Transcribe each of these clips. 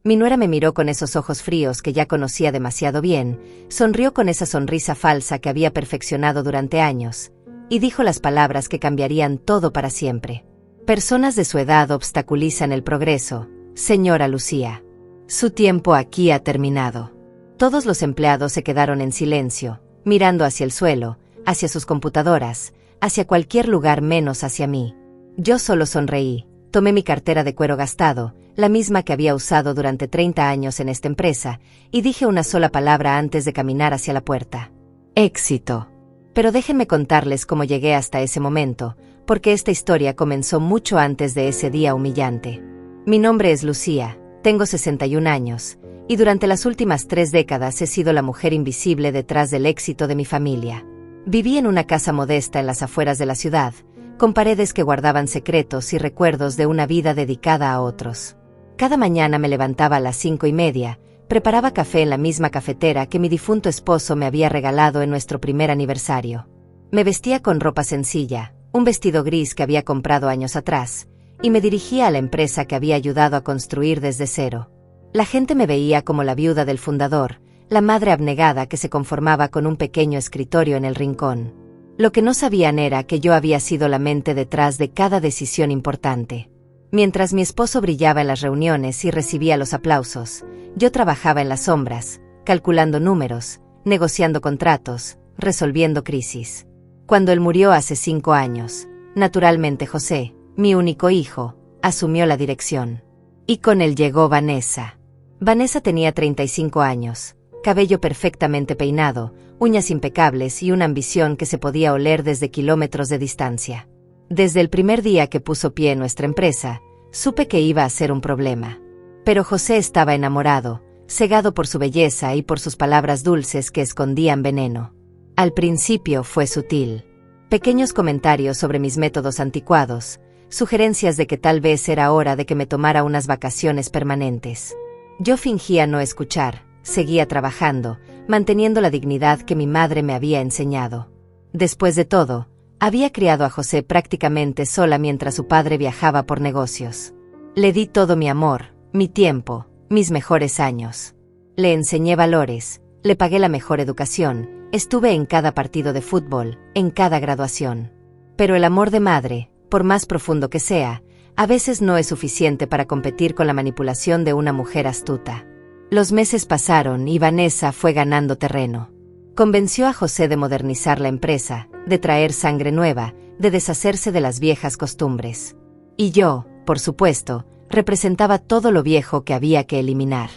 Mi nuera me miró con esos ojos fríos que ya conocía demasiado bien, sonrió con esa sonrisa falsa que había perfeccionado durante años, y dijo las palabras que cambiarían todo para siempre. Personas de su edad obstaculizan el progreso, señora Lucía. Su tiempo aquí ha terminado. Todos los empleados se quedaron en silencio, mirando hacia el suelo, hacia sus computadoras, hacia cualquier lugar menos hacia mí. Yo solo sonreí, tomé mi cartera de cuero gastado, la misma que había usado durante 30 años en esta empresa, y dije una sola palabra antes de caminar hacia la puerta. Éxito. Pero déjenme contarles cómo llegué hasta ese momento, porque esta historia comenzó mucho antes de ese día humillante. Mi nombre es Lucía, tengo 61 años, y durante las últimas 3 décadas he sido la mujer invisible detrás del éxito de mi familia. Viví en una casa modesta en las afueras de la ciudad, con paredes que guardaban secretos y recuerdos de una vida dedicada a otros. Cada mañana me levantaba a las 5:30, preparaba café en la misma cafetera que mi difunto esposo me había regalado en nuestro primer aniversario. Me vestía con ropa sencilla, un vestido gris que había comprado años atrás, y me dirigía a la empresa que había ayudado a construir desde cero. La gente me veía como la viuda del fundador, la madre abnegada que se conformaba con un pequeño escritorio en el rincón. Lo que no sabían era que yo había sido la mente detrás de cada decisión importante. Mientras mi esposo brillaba en las reuniones y recibía los aplausos, yo trabajaba en las sombras, calculando números, negociando contratos, resolviendo crisis. Cuando él murió hace 5 años, naturalmente José, mi único hijo, asumió la dirección. Y con él llegó Vanessa. Vanessa tenía 35 años, cabello perfectamente peinado, uñas impecables y una ambición que se podía oler desde kilómetros de distancia. Desde el primer día que puso pie en nuestra empresa, supe que iba a ser un problema. Pero José estaba enamorado, cegado por su belleza y por sus palabras dulces que escondían veneno. Al principio fue sutil. Pequeños comentarios sobre mis métodos anticuados, sugerencias de que tal vez era hora de que me tomara unas vacaciones permanentes. Yo fingía no escuchar, seguía trabajando, manteniendo la dignidad que mi madre me había enseñado. Después de todo, había criado a José prácticamente sola mientras su padre viajaba por negocios. Le di todo mi amor, mi tiempo, mis mejores años. Le enseñé valores, le pagué la mejor educación, estuve en cada partido de fútbol, en cada graduación. Pero el amor de madre, por más profundo que sea, a veces no es suficiente para competir con la manipulación de una mujer astuta. Los meses pasaron y Vanessa fue ganando terreno. Convenció a José de modernizar la empresa, de traer sangre nueva, de deshacerse de las viejas costumbres. Y yo, por supuesto, representaba todo lo viejo que había que eliminar.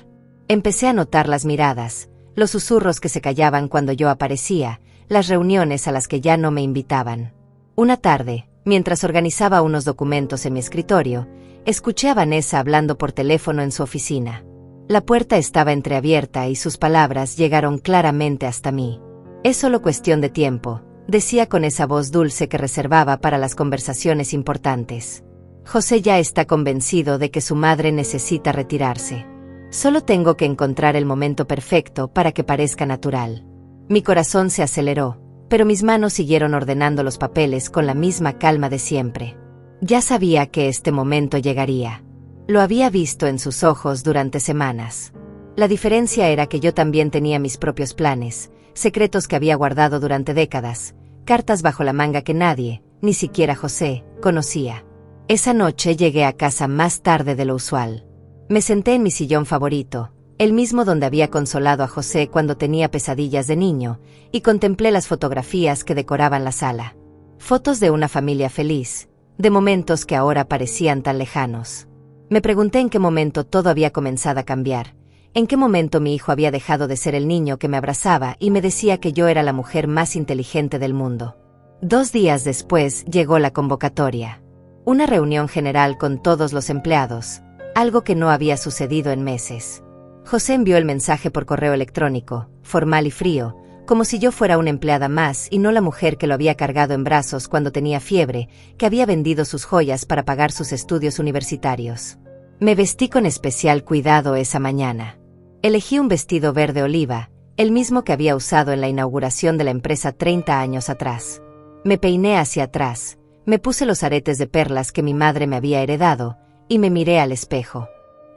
Empecé a notar las miradas, los susurros que se callaban cuando yo aparecía, las reuniones a las que ya no me invitaban. Una tarde, mientras organizaba unos documentos en mi escritorio, escuché a Vanessa hablando por teléfono en su oficina. La puerta estaba entreabierta y sus palabras llegaron claramente hasta mí. Es solo cuestión de tiempo, decía con esa voz dulce que reservaba para las conversaciones importantes. José ya está convencido de que su madre necesita retirarse. Solo tengo que encontrar el momento perfecto para que parezca natural. Mi corazón se aceleró, pero mis manos siguieron ordenando los papeles con la misma calma de siempre. Ya sabía que este momento llegaría. Lo había visto en sus ojos durante semanas. La diferencia era que yo también tenía mis propios planes, secretos que había guardado durante décadas, cartas bajo la manga que nadie, ni siquiera José, conocía. Esa noche llegué a casa más tarde de lo usual. Me senté en mi sillón favorito, el mismo donde había consolado a José cuando tenía pesadillas de niño, y contemplé las fotografías que decoraban la sala. Fotos de una familia feliz, de momentos que ahora parecían tan lejanos. Me pregunté en qué momento todo había comenzado a cambiar, en qué momento mi hijo había dejado de ser el niño que me abrazaba y me decía que yo era la mujer más inteligente del mundo. 2 días después llegó la convocatoria. Una reunión general con todos los empleados, algo que no había sucedido en meses. José envió el mensaje por correo electrónico, formal y frío, como si yo fuera una empleada más y no la mujer que lo había cargado en brazos cuando tenía fiebre, que había vendido sus joyas para pagar sus estudios universitarios. Me vestí con especial cuidado esa mañana. Elegí un vestido verde oliva, el mismo que había usado en la inauguración de la empresa 30 años atrás. Me peiné hacia atrás, me puse los aretes de perlas que mi madre me había heredado, y me miré al espejo.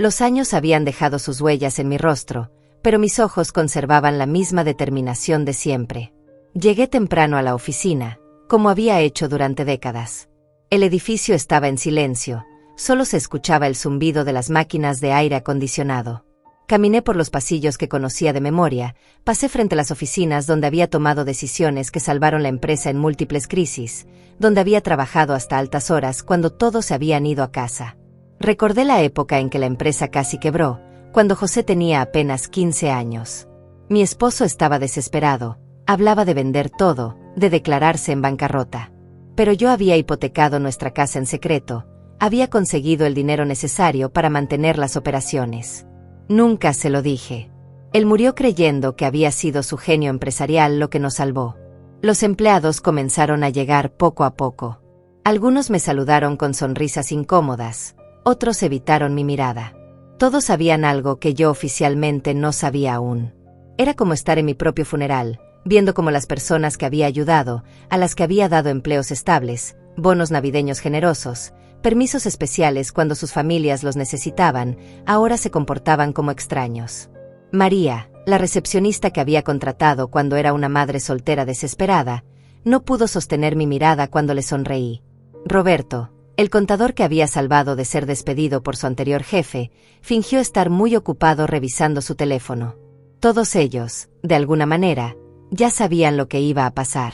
Los años habían dejado sus huellas en mi rostro, pero mis ojos conservaban la misma determinación de siempre. Llegué temprano a la oficina, como había hecho durante décadas. El edificio estaba en silencio, solo se escuchaba el zumbido de las máquinas de aire acondicionado. Caminé por los pasillos que conocía de memoria, pasé frente a las oficinas donde había tomado decisiones que salvaron la empresa en múltiples crisis, donde había trabajado hasta altas horas cuando todos se habían ido a casa. Recordé la época en que la empresa casi quebró, cuando José tenía apenas 15 años. Mi esposo estaba desesperado, hablaba de vender todo, de declararse en bancarrota. Pero yo había hipotecado nuestra casa en secreto, había conseguido el dinero necesario para mantener las operaciones. Nunca se lo dije. Él murió creyendo que había sido su genio empresarial lo que nos salvó. Los empleados comenzaron a llegar poco a poco. Algunos me saludaron con sonrisas incómodas, otros evitaron mi mirada. Todos sabían algo que yo oficialmente no sabía aún. Era como estar en mi propio funeral, viendo cómo las personas que había ayudado, a las que había dado empleos estables, bonos navideños generosos, permisos especiales cuando sus familias los necesitaban, ahora se comportaban como extraños. María, la recepcionista que había contratado cuando era una madre soltera desesperada, no pudo sostener mi mirada cuando le sonreí. Roberto, el contador que había salvado de ser despedido por su anterior jefe, fingió estar muy ocupado revisando su teléfono. Todos ellos, de alguna manera, ya sabían lo que iba a pasar.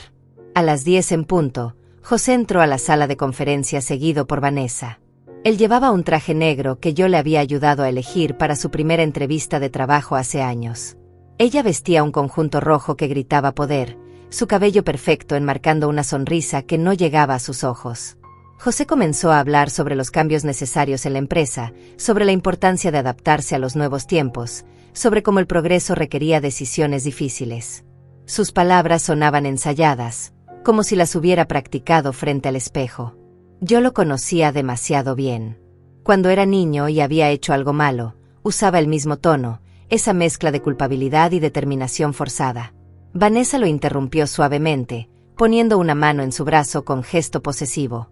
A las 10 en punto, José entró a la sala de conferencias seguido por Vanessa. Él llevaba un traje negro que yo le había ayudado a elegir para su primera entrevista de trabajo hace años. Ella vestía un conjunto rojo que gritaba poder, su cabello perfecto enmarcando una sonrisa que no llegaba a sus ojos. José comenzó a hablar sobre los cambios necesarios en la empresa, sobre la importancia de adaptarse a los nuevos tiempos, sobre cómo el progreso requería decisiones difíciles. Sus palabras sonaban ensayadas, como si las hubiera practicado frente al espejo. Yo lo conocía demasiado bien. Cuando era niño y había hecho algo malo, usaba el mismo tono, esa mezcla de culpabilidad y determinación forzada. Vanessa lo interrumpió suavemente, poniendo una mano en su brazo con gesto posesivo.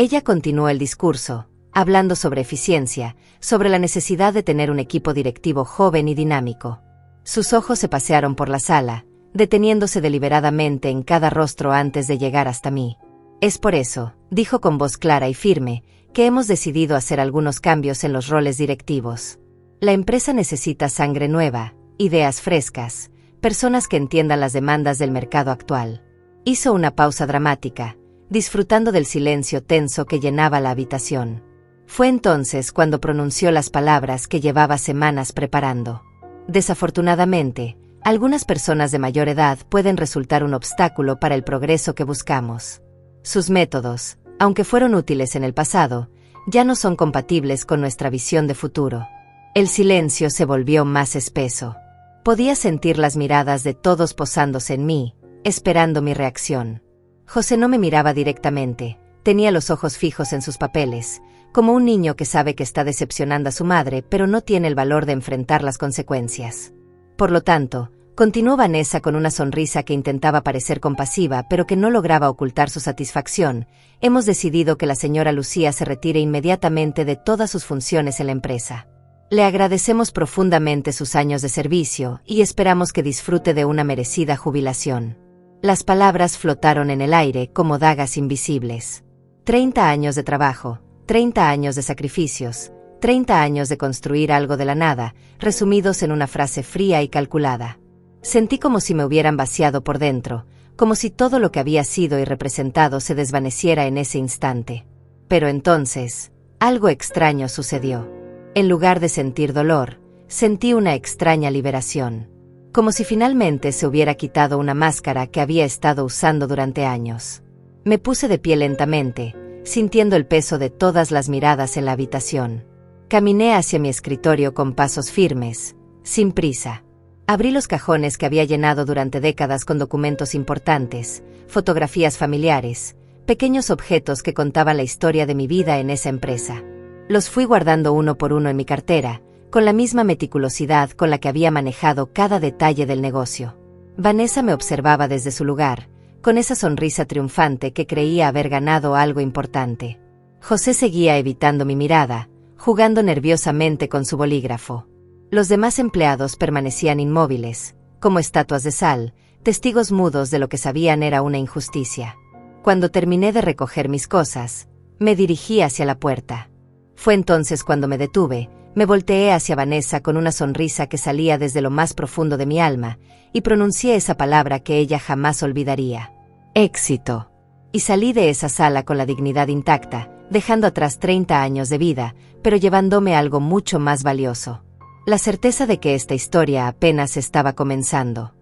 Ella continuó el discurso, hablando sobre eficiencia, sobre la necesidad de tener un equipo directivo joven y dinámico. Sus ojos se pasearon por la sala, deteniéndose deliberadamente en cada rostro antes de llegar hasta mí. Es por eso, dijo con voz clara y firme, que hemos decidido hacer algunos cambios en los roles directivos. La empresa necesita sangre nueva, ideas frescas, personas que entiendan las demandas del mercado actual. Hizo una pausa dramática, disfrutando del silencio tenso que llenaba la habitación. Fue entonces cuando pronunció las palabras que llevaba semanas preparando. Desafortunadamente, algunas personas de mayor edad pueden resultar un obstáculo para el progreso que buscamos. Sus métodos, aunque fueron útiles en el pasado, ya no son compatibles con nuestra visión de futuro. El silencio se volvió más espeso. Podía sentir las miradas de todos posándose en mí, esperando mi reacción. José no me miraba directamente, tenía los ojos fijos en sus papeles, como un niño que sabe que está decepcionando a su madre pero no tiene el valor de enfrentar las consecuencias. Por lo tanto, continuó Vanessa con una sonrisa que intentaba parecer compasiva pero que no lograba ocultar su satisfacción. Hemos decidido que la señora Lucía se retire inmediatamente de todas sus funciones en la empresa. Le agradecemos profundamente sus años de servicio y esperamos que disfrute de una merecida jubilación. Las palabras flotaron en el aire como dagas invisibles. 30 años de trabajo, 30 años de sacrificios, 30 años de construir algo de la nada, resumidos en una frase fría y calculada. Sentí como si me hubieran vaciado por dentro, como si todo lo que había sido y representado se desvaneciera en ese instante. Pero entonces, algo extraño sucedió. En lugar de sentir dolor, sentí una extraña liberación. Como si finalmente se hubiera quitado una máscara que había estado usando durante años. Me puse de pie lentamente, sintiendo el peso de todas las miradas en la habitación. Caminé hacia mi escritorio con pasos firmes, sin prisa. Abrí los cajones que había llenado durante décadas con documentos importantes, fotografías familiares, pequeños objetos que contaban la historia de mi vida en esa empresa. Los fui guardando uno por uno en mi cartera, con la misma meticulosidad con la que había manejado cada detalle del negocio. Vanessa me observaba desde su lugar, con esa sonrisa triunfante que creía haber ganado algo importante. José seguía evitando mi mirada, jugando nerviosamente con su bolígrafo. Los demás empleados permanecían inmóviles, como estatuas de sal, testigos mudos de lo que sabían era una injusticia. Cuando terminé de recoger mis cosas, me dirigí hacia la puerta. Fue entonces cuando me detuve, me volteé hacia Vanessa con una sonrisa que salía desde lo más profundo de mi alma, y pronuncié esa palabra que ella jamás olvidaría: éxito. Y salí de esa sala con la dignidad intacta, dejando atrás 30 años de vida, pero llevándome algo mucho más valioso: la certeza de que esta historia apenas estaba comenzando.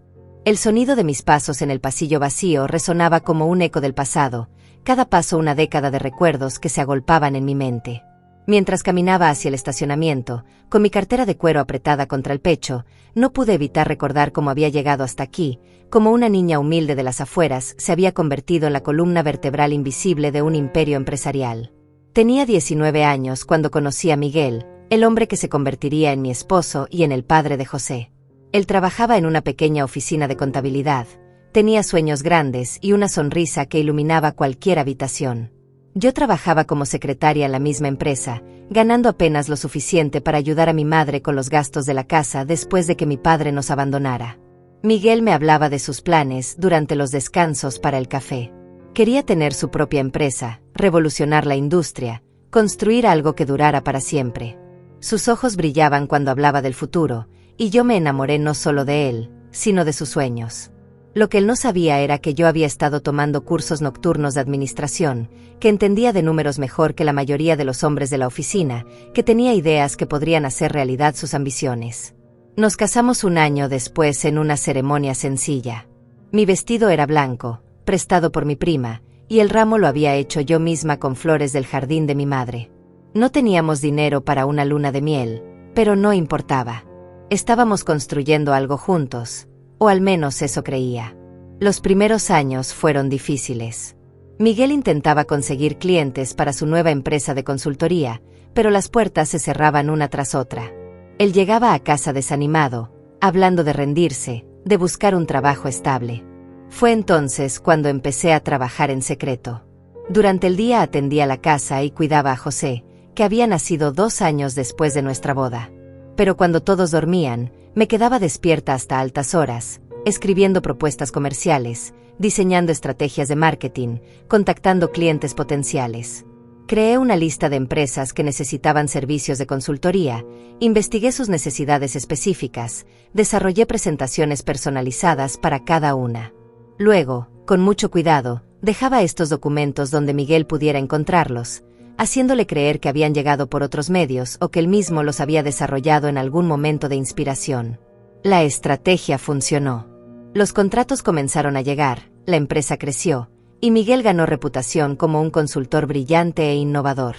El sonido de mis pasos en el pasillo vacío resonaba como un eco del pasado, cada paso una década de recuerdos que se agolpaban en mi mente. Mientras caminaba hacia el estacionamiento, con mi cartera de cuero apretada contra el pecho, no pude evitar recordar cómo había llegado hasta aquí, cómo una niña humilde de las afueras se había convertido en la columna vertebral invisible de un imperio empresarial. Tenía 19 años cuando conocí a Miguel, el hombre que se convertiría en mi esposo y en el padre de José. Él trabajaba en una pequeña oficina de contabilidad, tenía sueños grandes y una sonrisa que iluminaba cualquier habitación. Yo trabajaba como secretaria en la misma empresa, ganando apenas lo suficiente para ayudar a mi madre con los gastos de la casa después de que mi padre nos abandonara. Miguel me hablaba de sus planes durante los descansos para el café. Quería tener su propia empresa, revolucionar la industria, construir algo que durara para siempre. Sus ojos brillaban cuando hablaba del futuro, y yo me enamoré no solo de él, sino de sus sueños. Lo que él no sabía era que yo había estado tomando cursos nocturnos de administración, que entendía de números mejor que la mayoría de los hombres de la oficina, que tenía ideas que podrían hacer realidad sus ambiciones. Nos casamos un año después en una ceremonia sencilla. Mi vestido era blanco, prestado por mi prima, y el ramo lo había hecho yo misma con flores del jardín de mi madre. No teníamos dinero para una luna de miel, pero no importaba. Estábamos construyendo algo juntos, o al menos eso creía. Los primeros años fueron difíciles. Miguel intentaba conseguir clientes para su nueva empresa de consultoría, pero las puertas se cerraban una tras otra. Él llegaba a casa desanimado, hablando de rendirse, de buscar un trabajo estable. Fue entonces cuando empecé a trabajar en secreto. Durante el día atendía la casa y cuidaba a José, que había nacido 2 años después de nuestra boda. Pero cuando todos dormían, me quedaba despierta hasta altas horas, escribiendo propuestas comerciales, diseñando estrategias de marketing, contactando clientes potenciales. Creé una lista de empresas que necesitaban servicios de consultoría, investigué sus necesidades específicas, desarrollé presentaciones personalizadas para cada una. Luego, con mucho cuidado, dejaba estos documentos donde Miguel pudiera encontrarlos, haciéndole creer que habían llegado por otros medios o que él mismo los había desarrollado en algún momento de inspiración. La estrategia funcionó. Los contratos comenzaron a llegar, la empresa creció, y Miguel ganó reputación como un consultor brillante e innovador.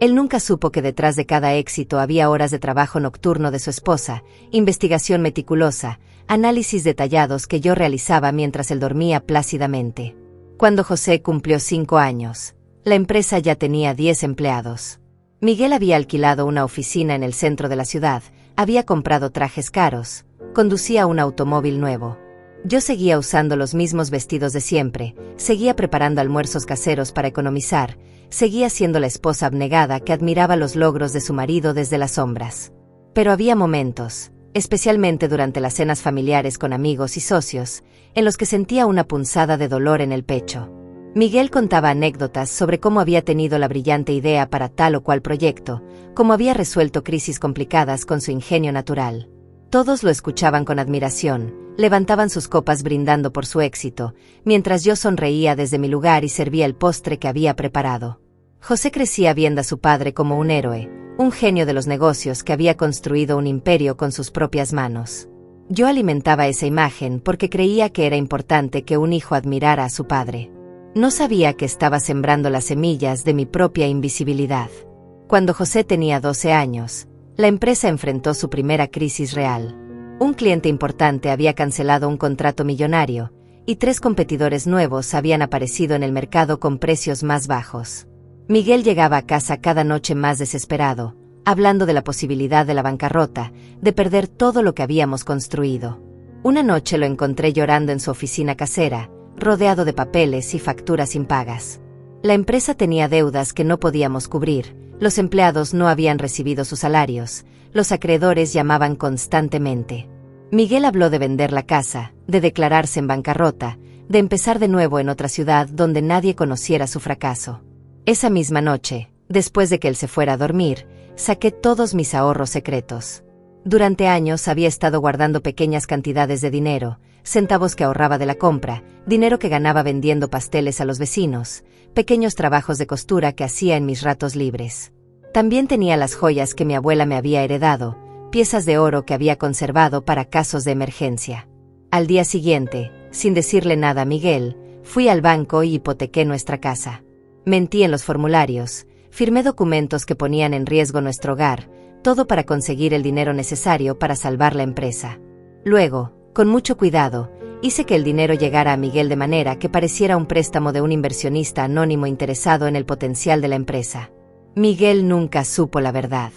Él nunca supo que detrás de cada éxito había horas de trabajo nocturno de su esposa, investigación meticulosa, análisis detallados que yo realizaba mientras él dormía plácidamente. Cuando José cumplió 5 años, la empresa ya tenía 10 empleados. Miguel había alquilado una oficina en el centro de la ciudad, había comprado trajes caros, conducía un automóvil nuevo. Yo seguía usando los mismos vestidos de siempre, seguía preparando almuerzos caseros para economizar, seguía siendo la esposa abnegada que admiraba los logros de su marido desde las sombras. Pero había momentos, especialmente durante las cenas familiares con amigos y socios, en los que sentía una punzada de dolor en el pecho. Miguel contaba anécdotas sobre cómo había tenido la brillante idea para tal o cual proyecto, cómo había resuelto crisis complicadas con su ingenio natural. Todos lo escuchaban con admiración, levantaban sus copas brindando por su éxito, mientras yo sonreía desde mi lugar y servía el postre que había preparado. José crecía viendo a su padre como un héroe, un genio de los negocios que había construido un imperio con sus propias manos. Yo alimentaba esa imagen porque creía que era importante que un hijo admirara a su padre. No sabía que estaba sembrando las semillas de mi propia invisibilidad. Cuando José tenía 12 años, la empresa enfrentó su primera crisis real. Un cliente importante había cancelado un contrato millonario, y 3 competidores nuevos habían aparecido en el mercado con precios más bajos. Miguel llegaba a casa cada noche más desesperado, hablando de la posibilidad de la bancarrota, de perder todo lo que habíamos construido. Una noche lo encontré llorando en su oficina casera, rodeado de papeles y facturas impagas. La empresa tenía deudas que no podíamos cubrir, Los empleados no habían recibido sus salarios, los acreedores llamaban constantemente. Miguel habló de vender la casa, de declararse en bancarrota, de empezar de nuevo en otra ciudad donde nadie conociera su fracaso. Esa misma noche, después de que él se fuera a dormir, saqué todos mis ahorros secretos. Durante años había estado guardando pequeñas cantidades de dinero, centavos que ahorraba de la compra, dinero que ganaba vendiendo pasteles a los vecinos, pequeños trabajos de costura que hacía en mis ratos libres. También tenía las joyas que mi abuela me había heredado, piezas de oro que había conservado para casos de emergencia. Al día siguiente, sin decirle nada a Miguel, fui al banco y hipotequé nuestra casa. Mentí en los formularios, firmé documentos que ponían en riesgo nuestro hogar, todo para conseguir el dinero necesario para salvar la empresa. Luego, con mucho cuidado, hice que el dinero llegara a Miguel de manera que pareciera un préstamo de un inversionista anónimo interesado en el potencial de la empresa. Miguel nunca supo la verdad.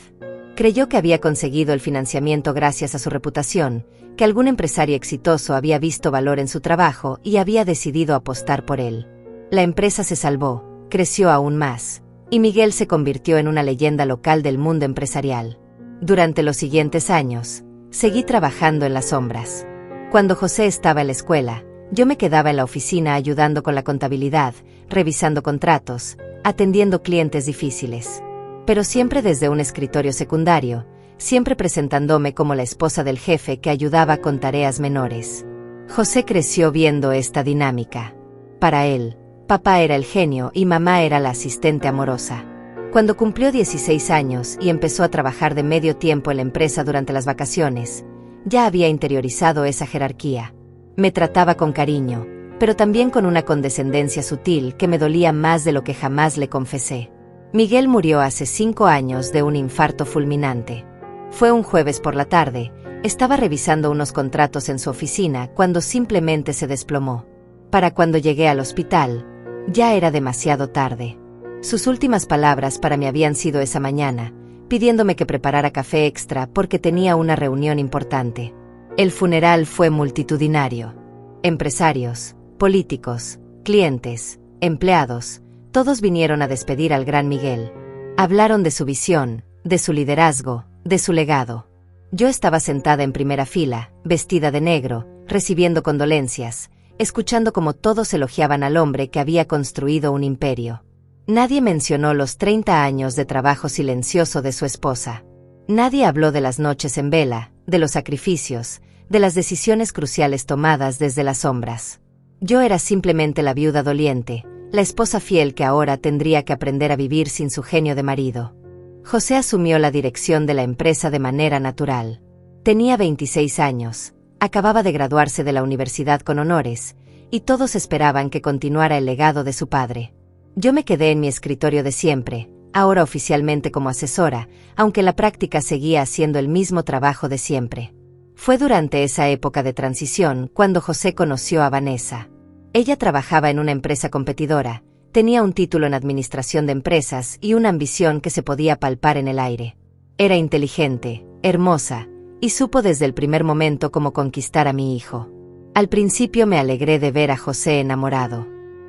Creyó que había conseguido el financiamiento gracias a su reputación, que algún empresario exitoso había visto valor en su trabajo y había decidido apostar por él. La empresa se salvó, creció aún más, y Miguel se convirtió en una leyenda local del mundo empresarial. Durante los siguientes años, seguí trabajando en las sombras. Cuando José estaba en la escuela, yo me quedaba en la oficina ayudando con la contabilidad, revisando contratos, atendiendo clientes difíciles. Pero siempre desde un escritorio secundario, siempre presentándome como la esposa del jefe que ayudaba con tareas menores. José creció viendo esta dinámica. Para él, papá era el genio y mamá era la asistente amorosa. Cuando cumplió 16 años y empezó a trabajar de medio tiempo en la empresa durante las vacaciones, ya había interiorizado esa jerarquía. Me trataba con cariño, pero también con una condescendencia sutil que me dolía más de lo que jamás le confesé. Miguel murió hace 5 años de un infarto fulminante. Fue un jueves por la tarde, estaba revisando unos contratos en su oficina cuando simplemente se desplomó. Para cuando llegué al hospital, ya era demasiado tarde. Sus últimas palabras para mí habían sido esa mañana, pidiéndome que preparara café extra porque tenía una reunión importante. El funeral fue multitudinario. Empresarios, políticos, clientes, empleados, todos vinieron a despedir al gran Miguel. Hablaron de su visión, de su liderazgo, de su legado. Yo estaba sentada en primera fila, vestida de negro, recibiendo condolencias, escuchando cómo todos elogiaban al hombre que había construido un imperio. Nadie mencionó los 30 años de trabajo silencioso de su esposa. Nadie habló de las noches en vela, de los sacrificios, de las decisiones cruciales tomadas desde las sombras. Yo era simplemente la viuda doliente, la esposa fiel que ahora tendría que aprender a vivir sin su genio de marido. José asumió la dirección de la empresa de manera natural. Tenía 26 años, acababa de graduarse de la universidad con honores, y todos esperaban que continuara el legado de su padre. Yo me quedé en mi escritorio de siempre, ahora oficialmente como asesora, aunque en la práctica seguía haciendo el mismo trabajo de siempre. Fue durante esa época de transición cuando José conoció a Vanessa. Ella trabajaba en una empresa competidora, tenía un título en administración de empresas y una ambición que se podía palpar en el aire. Era inteligente, hermosa, y supo desde el primer momento cómo conquistar a mi hijo. Al principio me alegré de ver a José enamorado.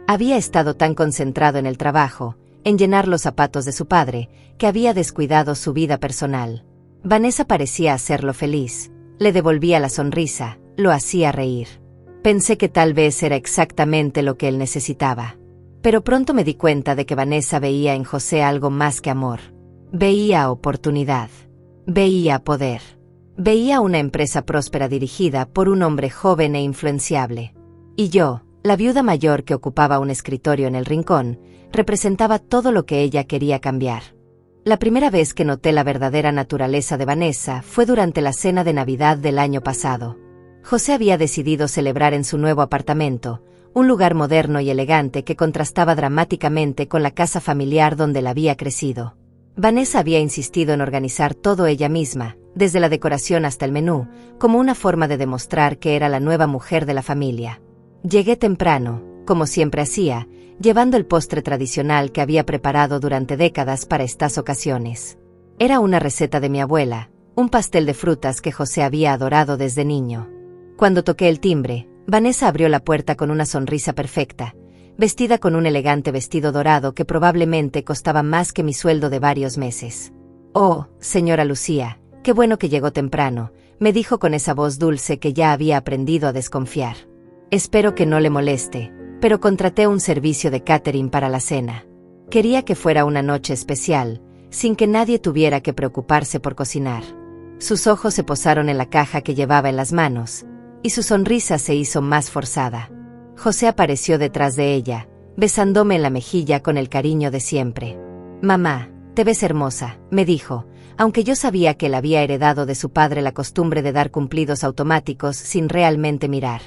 Había estado tan concentrado en el trabajo, en llenar los zapatos de su padre, que había descuidado su vida personal. Vanessa parecía hacerlo feliz, le devolvía la sonrisa, lo hacía reír. Pensé que tal vez era exactamente lo que él necesitaba. Pero pronto me di cuenta de que Vanessa veía en José algo más que amor. Veía oportunidad. Veía poder. Veía una empresa próspera dirigida por un hombre joven e influenciable. Y yo, la viuda mayor que ocupaba un escritorio en el rincón, representaba todo lo que ella quería cambiar. La primera vez que noté la verdadera naturaleza de Vanessa fue durante la cena de Navidad del año pasado. José había decidido celebrar en su nuevo apartamento, un lugar moderno y elegante que contrastaba dramáticamente con la casa familiar donde él había crecido. Vanessa había insistido en organizar todo ella misma, desde la decoración hasta el menú, como una forma de demostrar que era la nueva mujer de la familia. Llegué temprano, como siempre hacía, llevando el postre tradicional que había preparado durante décadas para estas ocasiones. Era una receta de mi abuela, un pastel de frutas que José había adorado desde niño. Cuando toqué el timbre, Vanessa abrió la puerta con una sonrisa perfecta, vestida con un elegante vestido dorado que probablemente costaba más que mi sueldo de varios meses. «Oh, señora Lucía, qué bueno que llegó temprano», me dijo con esa voz dulce que ya había aprendido a desconfiar. «Espero que no le moleste, pero contraté un servicio de catering para la cena. Quería que fuera una noche especial, sin que nadie tuviera que preocuparse por cocinar». Sus ojos se posaron en la caja que llevaba en las manos, y su sonrisa se hizo más forzada. José apareció detrás de ella, besándome en la mejilla con el cariño de siempre. «Mamá, te ves hermosa», me dijo, aunque yo sabía que él había heredado de su padre la costumbre de dar cumplidos automáticos sin realmente mirar.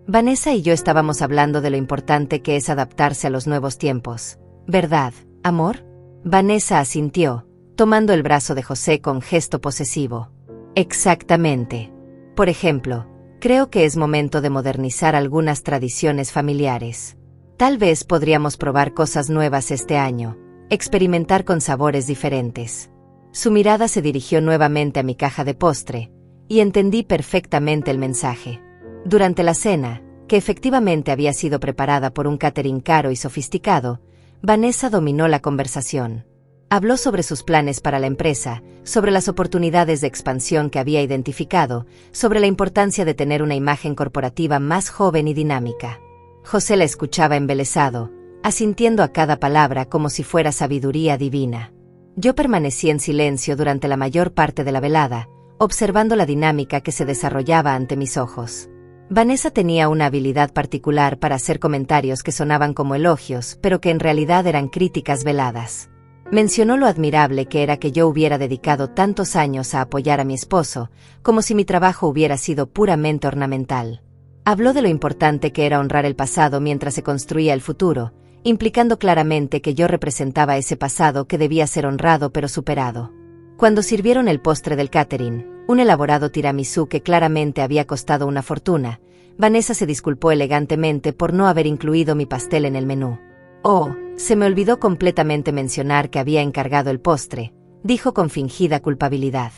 Vanessa y yo estábamos hablando de lo importante que es adaptarse a los nuevos tiempos. «¿Verdad, amor?». Vanessa asintió, tomando el brazo de José con gesto posesivo. «Exactamente. Por ejemplo, creo que es momento de modernizar algunas tradiciones familiares. Tal vez podríamos probar cosas nuevas este año, experimentar con sabores diferentes». Su mirada se dirigió nuevamente a mi caja de postre, y entendí perfectamente el mensaje. Durante la cena, que efectivamente había sido preparada por un catering caro y sofisticado, Vanessa dominó la conversación. Habló sobre sus planes para la empresa, sobre las oportunidades de expansión que había identificado, sobre la importancia de tener una imagen corporativa más joven y dinámica. José la escuchaba embelesado, asintiendo a cada palabra como si fuera sabiduría divina. Yo permanecí en silencio durante la mayor parte de la velada, observando la dinámica que se desarrollaba ante mis ojos. Vanessa tenía una habilidad particular para hacer comentarios que sonaban como elogios, pero que en realidad eran críticas veladas. Mencionó lo admirable que era que yo hubiera dedicado tantos años a apoyar a mi esposo, como si mi trabajo hubiera sido puramente ornamental. Habló de lo importante que era honrar el pasado mientras se construía el futuro, implicando claramente que yo representaba ese pasado que debía ser honrado pero superado. Cuando sirvieron el postre del catering, un elaborado tiramisú que claramente había costado una fortuna, Vanessa se disculpó elegantemente por no haber incluido mi pastel en el menú. «Oh, se me olvidó completamente mencionar que había encargado el postre», dijo con fingida culpabilidad.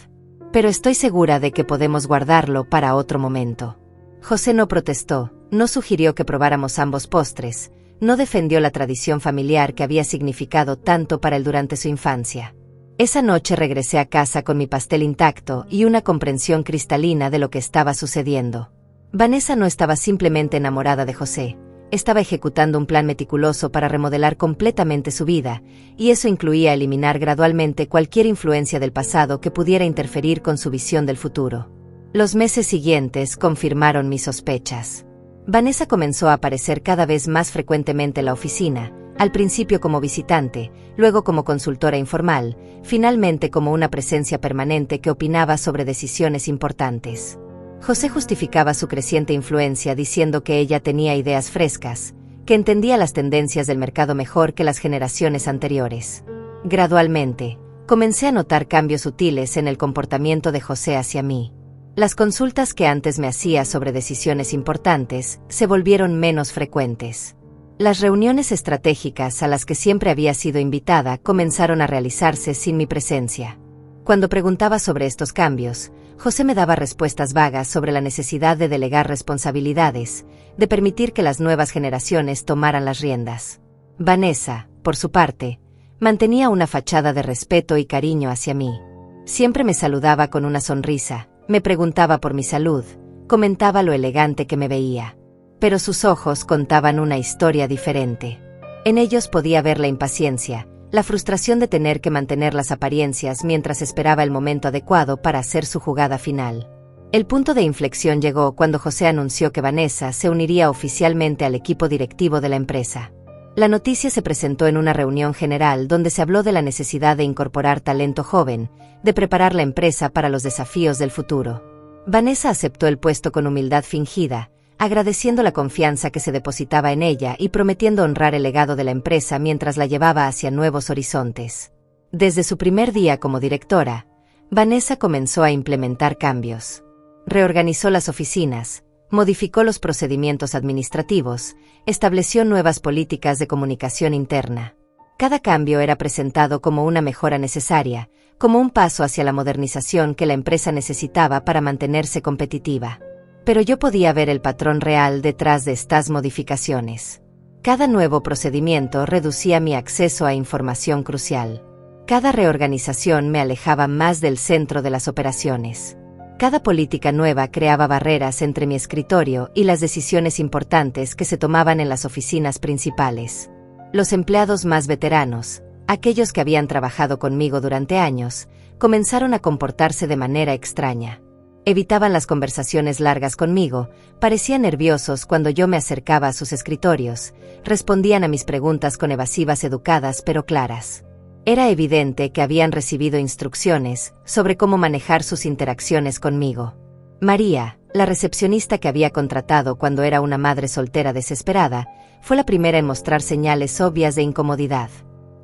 «Pero estoy segura de que podemos guardarlo para otro momento». José no protestó, no sugirió que probáramos ambos postres, no defendió la tradición familiar que había significado tanto para él durante su infancia. Esa noche regresé a casa con mi pastel intacto y una comprensión cristalina de lo que estaba sucediendo. Vanessa no estaba simplemente enamorada de José, estaba ejecutando un plan meticuloso para remodelar completamente su vida, y eso incluía eliminar gradualmente cualquier influencia del pasado que pudiera interferir con su visión del futuro. Los meses siguientes confirmaron mis sospechas. Vanessa comenzó a aparecer cada vez más frecuentemente en la oficina, al principio como visitante, luego como consultora informal, finalmente como una presencia permanente que opinaba sobre decisiones importantes. José justificaba su creciente influencia diciendo que ella tenía ideas frescas, que entendía las tendencias del mercado mejor que las generaciones anteriores. Gradualmente, comencé a notar cambios sutiles en el comportamiento de José hacia mí. Las consultas que antes me hacía sobre decisiones importantes se volvieron menos frecuentes. Las reuniones estratégicas a las que siempre había sido invitada comenzaron a realizarse sin mi presencia. Cuando preguntaba sobre estos cambios, José me daba respuestas vagas sobre la necesidad de delegar responsabilidades, de permitir que las nuevas generaciones tomaran las riendas. Vanessa, por su parte, mantenía una fachada de respeto y cariño hacia mí. Siempre me saludaba con una sonrisa, me preguntaba por mi salud, comentaba lo elegante que me veía. Pero sus ojos contaban una historia diferente. En ellos podía ver la impaciencia, la frustración de tener que mantener las apariencias mientras esperaba el momento adecuado para hacer su jugada final. El punto de inflexión llegó cuando José anunció que Vanessa se uniría oficialmente al equipo directivo de la empresa. La noticia se presentó en una reunión general donde se habló de la necesidad de incorporar talento joven, de preparar la empresa para los desafíos del futuro. Vanessa aceptó el puesto con humildad fingida, agradeciendo la confianza que se depositaba en ella y prometiendo honrar el legado de la empresa mientras la llevaba hacia nuevos horizontes. Desde su primer día como directora, Vanessa comenzó a implementar cambios. Reorganizó las oficinas, modificó los procedimientos administrativos, estableció nuevas políticas de comunicación interna. Cada cambio era presentado como una mejora necesaria, como un paso hacia la modernización que la empresa necesitaba para mantenerse competitiva. Pero yo podía ver el patrón real detrás de estas modificaciones. Cada nuevo procedimiento reducía mi acceso a información crucial. Cada reorganización me alejaba más del centro de las operaciones. Cada política nueva creaba barreras entre mi escritorio y las decisiones importantes que se tomaban en las oficinas principales. Los empleados más veteranos, aquellos que habían trabajado conmigo durante años, comenzaron a comportarse de manera extraña. Evitaban las conversaciones largas conmigo, parecían nerviosos cuando yo me acercaba a sus escritorios, respondían a mis preguntas con evasivas educadas pero claras. Era evidente que habían recibido instrucciones sobre cómo manejar sus interacciones conmigo. María, la recepcionista que había contratado cuando era una madre soltera desesperada, fue la primera en mostrar señales obvias de incomodidad.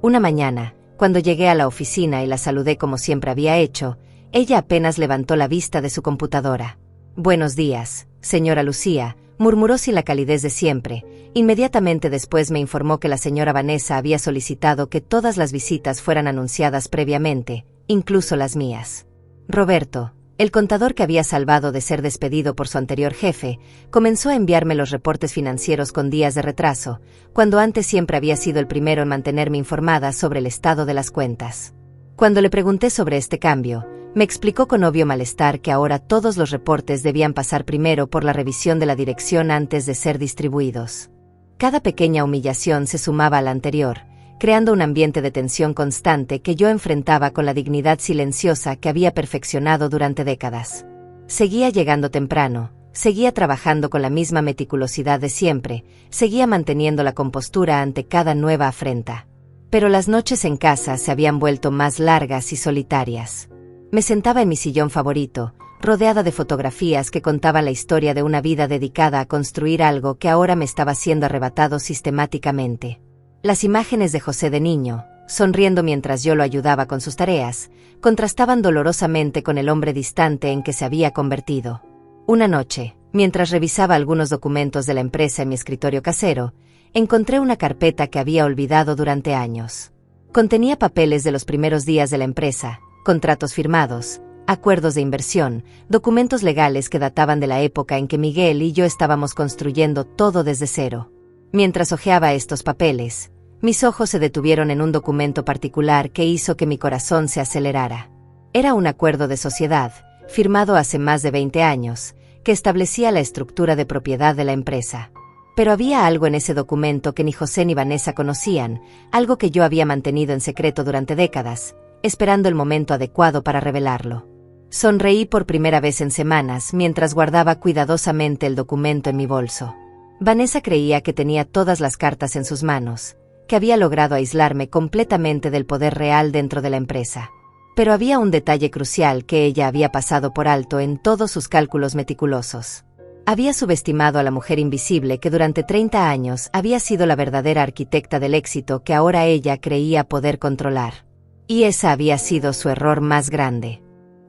Una mañana, cuando llegué a la oficina y la saludé como siempre había hecho, ella apenas levantó la vista de su computadora. «Buenos días, señora Lucía», murmuró sin la calidez de siempre. Inmediatamente después me informó que la señora Vanessa había solicitado que todas las visitas fueran anunciadas previamente, incluso las mías. Roberto, el contador que había salvado de ser despedido por su anterior jefe, comenzó a enviarme los reportes financieros con días de retraso, cuando antes siempre había sido el primero en mantenerme informada sobre el estado de las cuentas. Cuando le pregunté sobre este cambio, me explicó con obvio malestar que ahora todos los reportes debían pasar primero por la revisión de la dirección antes de ser distribuidos. Cada pequeña humillación se sumaba a la anterior, creando un ambiente de tensión constante que yo enfrentaba con la dignidad silenciosa que había perfeccionado durante décadas. Seguía llegando temprano, seguía trabajando con la misma meticulosidad de siempre, seguía manteniendo la compostura ante cada nueva afrenta. Pero las noches en casa se habían vuelto más largas y solitarias. Me sentaba en mi sillón favorito, rodeada de fotografías que contaban la historia de una vida dedicada a construir algo que ahora me estaba siendo arrebatado sistemáticamente. Las imágenes de José de niño, sonriendo mientras yo lo ayudaba con sus tareas, contrastaban dolorosamente con el hombre distante en que se había convertido. Una noche, mientras revisaba algunos documentos de la empresa en mi escritorio casero, encontré una carpeta que había olvidado durante años. Contenía papeles de los primeros días de la empresa, contratos firmados, acuerdos de inversión, documentos legales que databan de la época en que Miguel y yo estábamos construyendo todo desde cero. Mientras hojeaba estos papeles, mis ojos se detuvieron en un documento particular que hizo que mi corazón se acelerara. Era un acuerdo de sociedad, firmado hace más de 20 años, que establecía la estructura de propiedad de la empresa. Pero había algo en ese documento que ni José ni Vanessa conocían, algo que yo había mantenido en secreto durante décadas, esperando el momento adecuado para revelarlo. Sonreí por primera vez en semanas mientras guardaba cuidadosamente el documento en mi bolso. Vanessa creía que tenía todas las cartas en sus manos, que había logrado aislarme completamente del poder real dentro de la empresa. Pero había un detalle crucial que ella había pasado por alto en todos sus cálculos meticulosos. Había subestimado a la mujer invisible que durante 30 años había sido la verdadera arquitecta del éxito que ahora ella creía poder controlar. Y esa había sido su error más grande.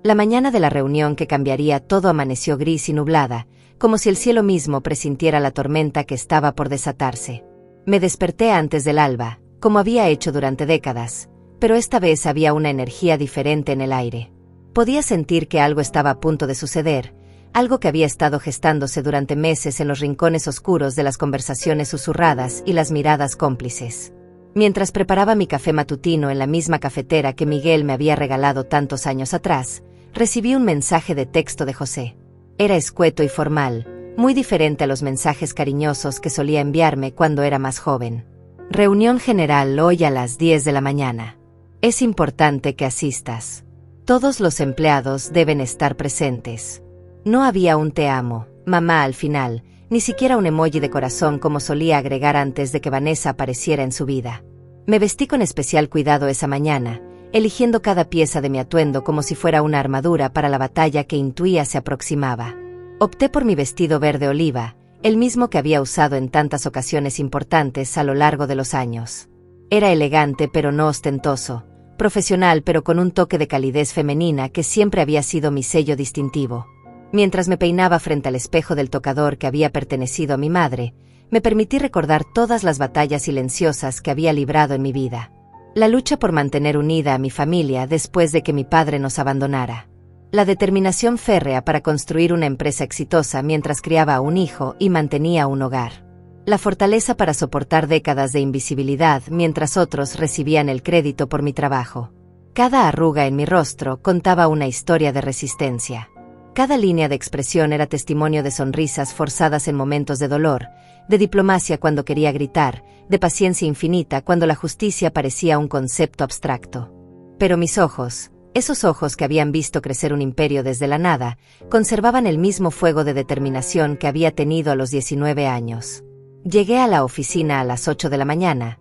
La mañana de la reunión que cambiaría todo amaneció gris y nublada, como si el cielo mismo presintiera la tormenta que estaba por desatarse. Me desperté antes del alba, como había hecho durante décadas, pero esta vez había una energía diferente en el aire. Podía sentir que algo estaba a punto de suceder, algo que había estado gestándose durante meses en los rincones oscuros de las conversaciones susurradas y las miradas cómplices. Mientras preparaba mi café matutino en la misma cafetera que Miguel me había regalado tantos años atrás, recibí un mensaje de texto de José. Era escueto y formal, muy diferente a los mensajes cariñosos que solía enviarme cuando era más joven. Reunión general hoy a las 10 de la mañana. Es importante que asistas. Todos los empleados deben estar presentes. No había un te amo, mamá al final, ni siquiera un emoji de corazón como solía agregar antes de que Vanessa apareciera en su vida. Me vestí con especial cuidado esa mañana, eligiendo cada pieza de mi atuendo como si fuera una armadura para la batalla que intuía se aproximaba. Opté por mi vestido verde oliva, el mismo que había usado en tantas ocasiones importantes a lo largo de los años. Era elegante pero no ostentoso, profesional pero con un toque de calidez femenina que siempre había sido mi sello distintivo. Mientras me peinaba frente al espejo del tocador que había pertenecido a mi madre, me permití recordar todas las batallas silenciosas que había librado en mi vida. La lucha por mantener unida a mi familia después de que mi padre nos abandonara. La determinación férrea para construir una empresa exitosa mientras criaba a un hijo y mantenía un hogar. La fortaleza para soportar décadas de invisibilidad mientras otros recibían el crédito por mi trabajo. Cada arruga en mi rostro contaba una historia de resistencia. Cada línea de expresión era testimonio de sonrisas forzadas en momentos de dolor, de diplomacia cuando quería gritar, de paciencia infinita cuando la justicia parecía un concepto abstracto. Pero mis ojos, esos ojos que habían visto crecer un imperio desde la nada, conservaban el mismo fuego de determinación que había tenido a los 19 años. Llegué a la oficina a las 8 de la mañana,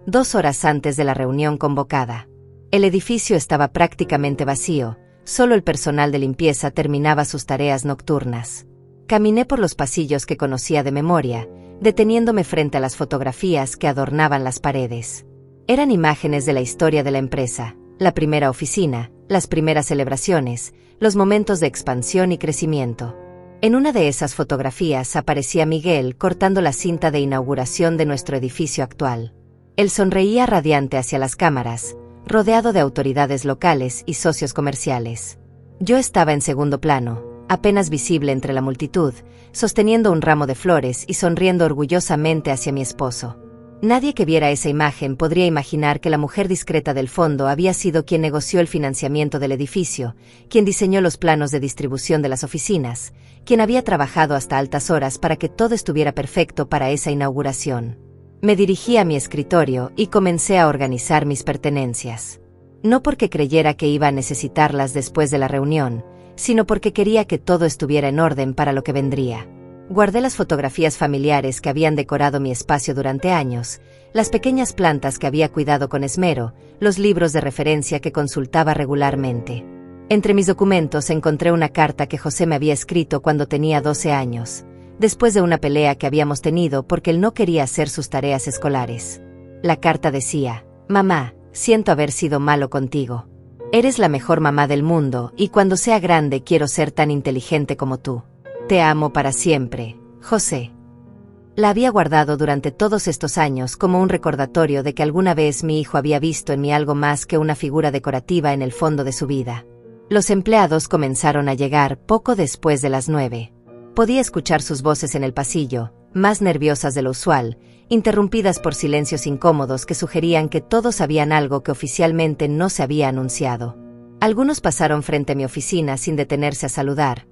2 horas antes de la reunión convocada. El edificio estaba prácticamente vacío, solo el personal de limpieza terminaba sus tareas nocturnas. Caminé por los pasillos que conocía de memoria, deteniéndome frente a las fotografías que adornaban las paredes. Eran imágenes de la historia de la empresa, la primera oficina, las primeras celebraciones, los momentos de expansión y crecimiento. En una de esas fotografías aparecía Miguel cortando la cinta de inauguración de nuestro edificio actual. Él sonreía radiante hacia las cámaras, rodeado de autoridades locales y socios comerciales. Yo estaba en segundo plano, apenas visible entre la multitud, sosteniendo un ramo de flores y sonriendo orgullosamente hacia mi esposo. Nadie que viera esa imagen podría imaginar que la mujer discreta del fondo había sido quien negoció el financiamiento del edificio, quien diseñó los planos de distribución de las oficinas, quien había trabajado hasta altas horas para que todo estuviera perfecto para esa inauguración. Me dirigí a mi escritorio y comencé a organizar mis pertenencias. No porque creyera que iba a necesitarlas después de la reunión, sino porque quería que todo estuviera en orden para lo que vendría. Guardé las fotografías familiares que habían decorado mi espacio durante años, las pequeñas plantas que había cuidado con esmero, los libros de referencia que consultaba regularmente. Entre mis documentos encontré una carta que José me había escrito cuando tenía 12 años, después de una pelea que habíamos tenido porque él no quería hacer sus tareas escolares. La carta decía: «Mamá, siento haber sido malo contigo. Eres la mejor mamá del mundo y cuando sea grande quiero ser tan inteligente como tú. Te amo para siempre, José». La había guardado durante todos estos años como un recordatorio de que alguna vez mi hijo había visto en mí algo más que una figura decorativa en el fondo de su vida. Los empleados comenzaron a llegar poco después de las 9. Podía escuchar sus voces en el pasillo, más nerviosas de lo usual, interrumpidas por silencios incómodos que sugerían que todos sabían algo que oficialmente no se había anunciado. Algunos pasaron frente a mi oficina sin detenerse a saludar.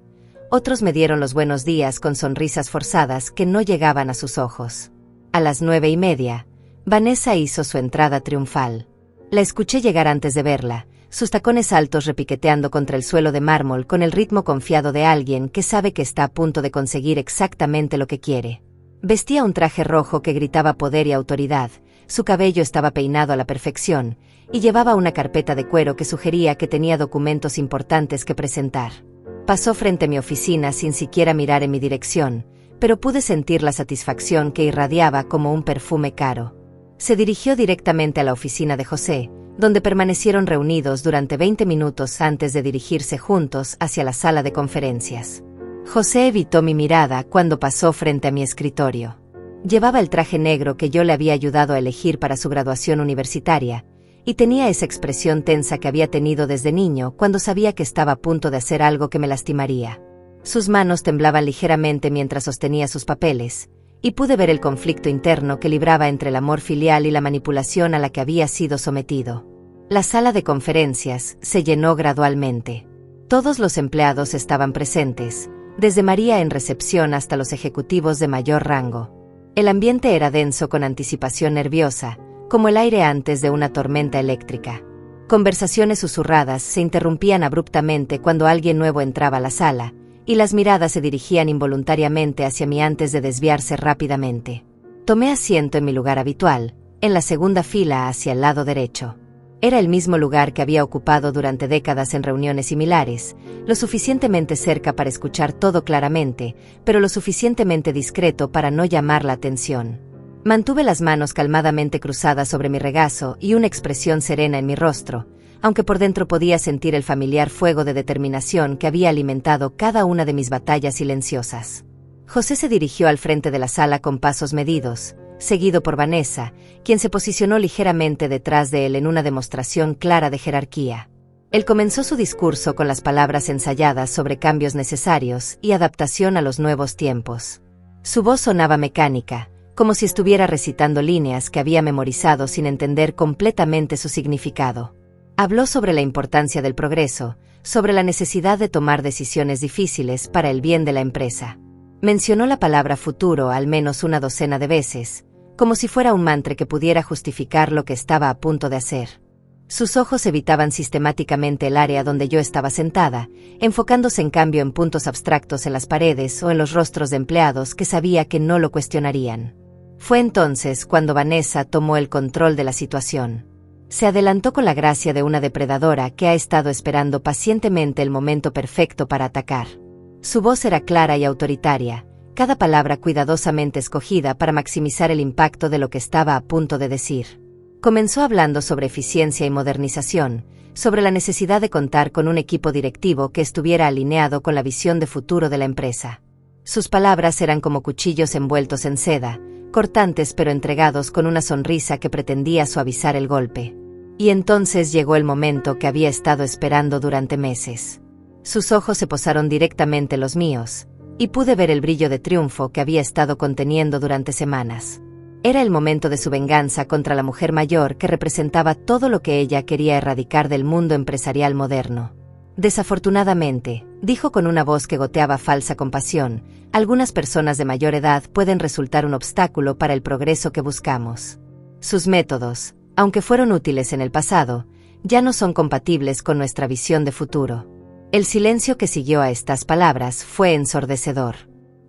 Otros me dieron los buenos días con sonrisas forzadas que no llegaban a sus ojos. A las 9:30, Vanessa hizo su entrada triunfal. La escuché llegar antes de verla, sus tacones altos repiqueteando contra el suelo de mármol con el ritmo confiado de alguien que sabe que está a punto de conseguir exactamente lo que quiere. Vestía un traje rojo que gritaba poder y autoridad, su cabello estaba peinado a la perfección, y llevaba una carpeta de cuero que sugería que tenía documentos importantes que presentar. Pasó frente a mi oficina sin siquiera mirar en mi dirección, pero pude sentir la satisfacción que irradiaba como un perfume caro. Se dirigió directamente a la oficina de José, donde permanecieron reunidos durante 20 minutos antes de dirigirse juntos hacia la sala de conferencias. José evitó mi mirada cuando pasó frente a mi escritorio. Llevaba el traje negro que yo le había ayudado a elegir para su graduación universitaria, y tenía esa expresión tensa que había tenido desde niño cuando sabía que estaba a punto de hacer algo que me lastimaría. Sus manos temblaban ligeramente mientras sostenía sus papeles, y pude ver el conflicto interno que libraba entre el amor filial y la manipulación a la que había sido sometido. La sala de conferencias se llenó gradualmente. Todos los empleados estaban presentes, desde María en recepción hasta los ejecutivos de mayor rango. El ambiente era denso con anticipación nerviosa, como el aire antes de una tormenta eléctrica. Conversaciones susurradas se interrumpían abruptamente cuando alguien nuevo entraba a la sala, y las miradas se dirigían involuntariamente hacia mí antes de desviarse rápidamente. Tomé asiento en mi lugar habitual, en la segunda fila hacia el lado derecho. Era el mismo lugar que había ocupado durante décadas en reuniones similares, lo suficientemente cerca para escuchar todo claramente, pero lo suficientemente discreto para no llamar la atención. Mantuve las manos calmadamente cruzadas sobre mi regazo y una expresión serena en mi rostro, aunque por dentro podía sentir el familiar fuego de determinación que había alimentado cada una de mis batallas silenciosas. José se dirigió al frente de la sala con pasos medidos, seguido por Vanessa, quien se posicionó ligeramente detrás de él en una demostración clara de jerarquía. Él comenzó su discurso con las palabras ensayadas sobre cambios necesarios y adaptación a los nuevos tiempos. Su voz sonaba mecánica, como si estuviera recitando líneas que había memorizado sin entender completamente su significado. Habló sobre la importancia del progreso, sobre la necesidad de tomar decisiones difíciles para el bien de la empresa. Mencionó la palabra futuro al menos una docena de veces, como si fuera un mantra que pudiera justificar lo que estaba a punto de hacer. Sus ojos evitaban sistemáticamente el área donde yo estaba sentada, enfocándose en cambio en puntos abstractos en las paredes o en los rostros de empleados que sabía que no lo cuestionarían. Fue entonces cuando Vanessa tomó el control de la situación. Se adelantó con la gracia de una depredadora que ha estado esperando pacientemente el momento perfecto para atacar. Su voz era clara y autoritaria, cada palabra cuidadosamente escogida para maximizar el impacto de lo que estaba a punto de decir. Comenzó hablando sobre eficiencia y modernización, sobre la necesidad de contar con un equipo directivo que estuviera alineado con la visión de futuro de la empresa. Sus palabras eran como cuchillos envueltos en seda, cortantes pero entregados con una sonrisa que pretendía suavizar el golpe. Y entonces llegó el momento que había estado esperando durante meses. Sus ojos se posaron directamente en los míos, y pude ver el brillo de triunfo que había estado conteniendo durante semanas. Era el momento de su venganza contra la mujer mayor que representaba todo lo que ella quería erradicar del mundo empresarial moderno. Desafortunadamente, dijo con una voz que goteaba falsa compasión, algunas personas de mayor edad pueden resultar un obstáculo para el progreso que buscamos. Sus métodos, aunque fueron útiles en el pasado, ya no son compatibles con nuestra visión de futuro. El silencio que siguió a estas palabras fue ensordecedor.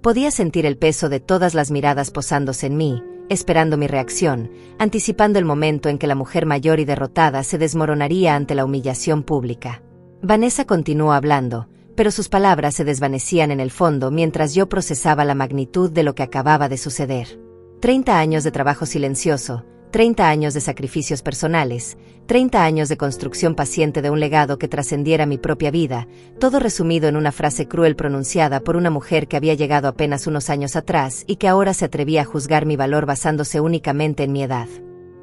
Podía sentir el peso de todas las miradas posándose en mí, esperando mi reacción, anticipando el momento en que la mujer mayor y derrotada se desmoronaría ante la humillación pública. Vanessa continuó hablando, pero sus palabras se desvanecían en el fondo mientras yo procesaba la magnitud de lo que acababa de suceder. 30 años de trabajo silencioso, 30 años de sacrificios personales, 30 años de construcción paciente de un legado que trascendiera mi propia vida, todo resumido en una frase cruel pronunciada por una mujer que había llegado apenas unos años atrás y que ahora se atrevía a juzgar mi valor basándose únicamente en mi edad.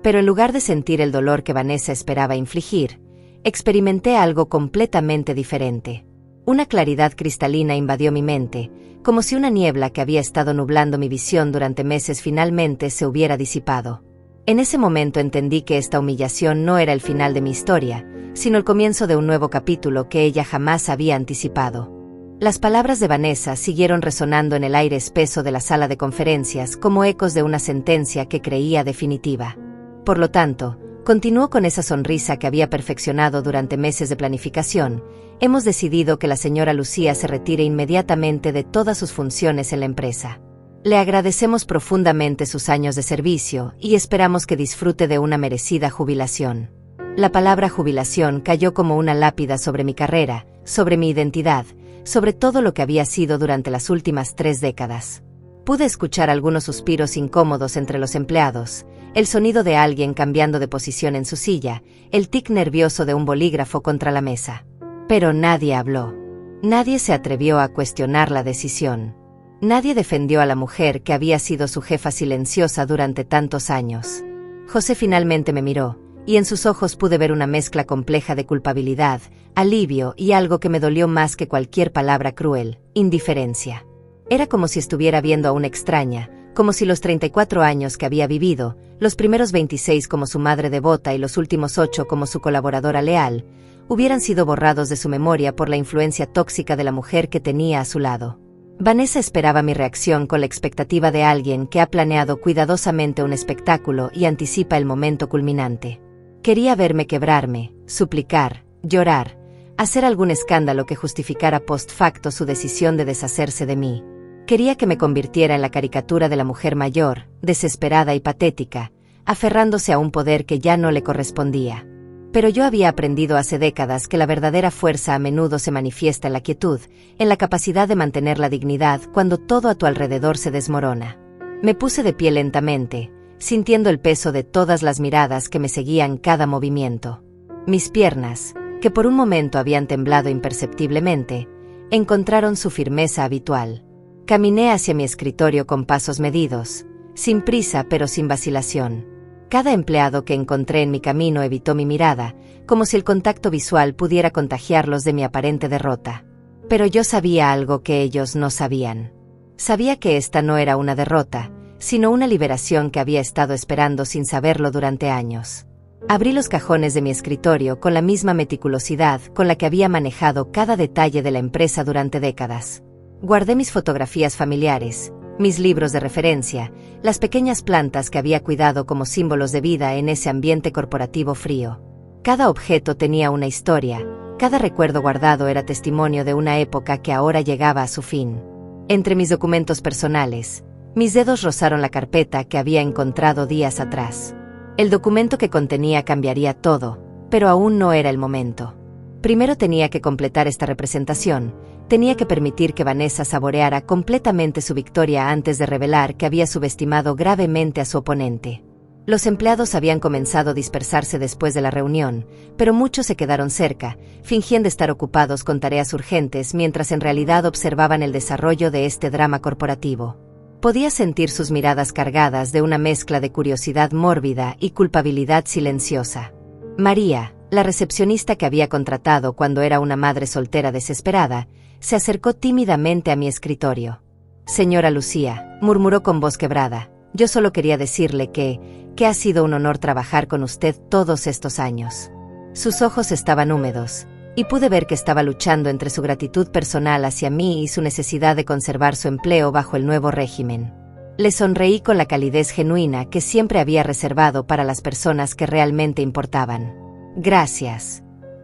Pero en lugar de sentir el dolor que Vanessa esperaba infligir, experimenté algo completamente diferente. Una claridad cristalina invadió mi mente, como si una niebla que había estado nublando mi visión durante meses finalmente se hubiera disipado. En ese momento entendí que esta humillación no era el final de mi historia, sino el comienzo de un nuevo capítulo que ella jamás había anticipado. Las palabras de Vanessa siguieron resonando en el aire espeso de la sala de conferencias como ecos de una sentencia que creía definitiva. Por lo tanto, continuó con esa sonrisa que había perfeccionado durante meses de planificación. Hemos decidido que la señora Lucía se retire inmediatamente de todas sus funciones en la empresa. Le agradecemos profundamente sus años de servicio y esperamos que disfrute de una merecida jubilación. La palabra jubilación cayó como una lápida sobre mi carrera, sobre mi identidad, sobre todo lo que había sido durante las últimas 3 décadas. Pude escuchar algunos suspiros incómodos entre los empleados, el sonido de alguien cambiando de posición en su silla, el tic nervioso de un bolígrafo contra la mesa. Pero nadie habló. Nadie se atrevió a cuestionar la decisión. Nadie defendió a la mujer que había sido su jefa silenciosa durante tantos años. José finalmente me miró, y en sus ojos pude ver una mezcla compleja de culpabilidad, alivio y algo que me dolió más que cualquier palabra cruel: indiferencia. Era como si estuviera viendo a una extraña, como si los 34 años que había vivido, los primeros 26 como su madre devota y los últimos 8 como su colaboradora leal, hubieran sido borrados de su memoria por la influencia tóxica de la mujer que tenía a su lado. Vanessa esperaba mi reacción con la expectativa de alguien que ha planeado cuidadosamente un espectáculo y anticipa el momento culminante. Quería verme quebrarme, suplicar, llorar, hacer algún escándalo que justificara post facto su decisión de deshacerse de mí. Quería que me convirtiera en la caricatura de la mujer mayor, desesperada y patética, aferrándose a un poder que ya no le correspondía. Pero yo había aprendido hace décadas que la verdadera fuerza a menudo se manifiesta en la quietud, en la capacidad de mantener la dignidad cuando todo a tu alrededor se desmorona. Me puse de pie lentamente, sintiendo el peso de todas las miradas que me seguían cada movimiento. Mis piernas, que por un momento habían temblado imperceptiblemente, encontraron su firmeza habitual. Caminé hacia mi escritorio con pasos medidos, sin prisa pero sin vacilación. Cada empleado que encontré en mi camino evitó mi mirada, como si el contacto visual pudiera contagiarlos de mi aparente derrota. Pero yo sabía algo que ellos no sabían. Sabía que esta no era una derrota, sino una liberación que había estado esperando sin saberlo durante años. Abrí los cajones de mi escritorio con la misma meticulosidad con la que había manejado cada detalle de la empresa durante décadas. Guardé mis fotografías familiares, mis libros de referencia, las pequeñas plantas que había cuidado como símbolos de vida en ese ambiente corporativo frío. Cada objeto tenía una historia, cada recuerdo guardado era testimonio de una época que ahora llegaba a su fin. Entre mis documentos personales, mis dedos rozaron la carpeta que había encontrado días atrás. El documento que contenía cambiaría todo, pero aún no era el momento. Primero tenía que completar esta representación, tenía que permitir que Vanessa saboreara completamente su victoria antes de revelar que había subestimado gravemente a su oponente. Los empleados habían comenzado a dispersarse después de la reunión, pero muchos se quedaron cerca, fingiendo estar ocupados con tareas urgentes mientras en realidad observaban el desarrollo de este drama corporativo. Podía sentir sus miradas cargadas de una mezcla de curiosidad mórbida y culpabilidad silenciosa. María, la recepcionista que había contratado cuando era una madre soltera desesperada, se acercó tímidamente a mi escritorio. «Señora Lucía», murmuró con voz quebrada, «yo solo quería decirle que ha sido un honor trabajar con usted todos estos años». Sus ojos estaban húmedos, y pude ver que estaba luchando entre su gratitud personal hacia mí y su necesidad de conservar su empleo bajo el nuevo régimen. Le sonreí con la calidez genuina que siempre había reservado para las personas que realmente importaban. «Gracias,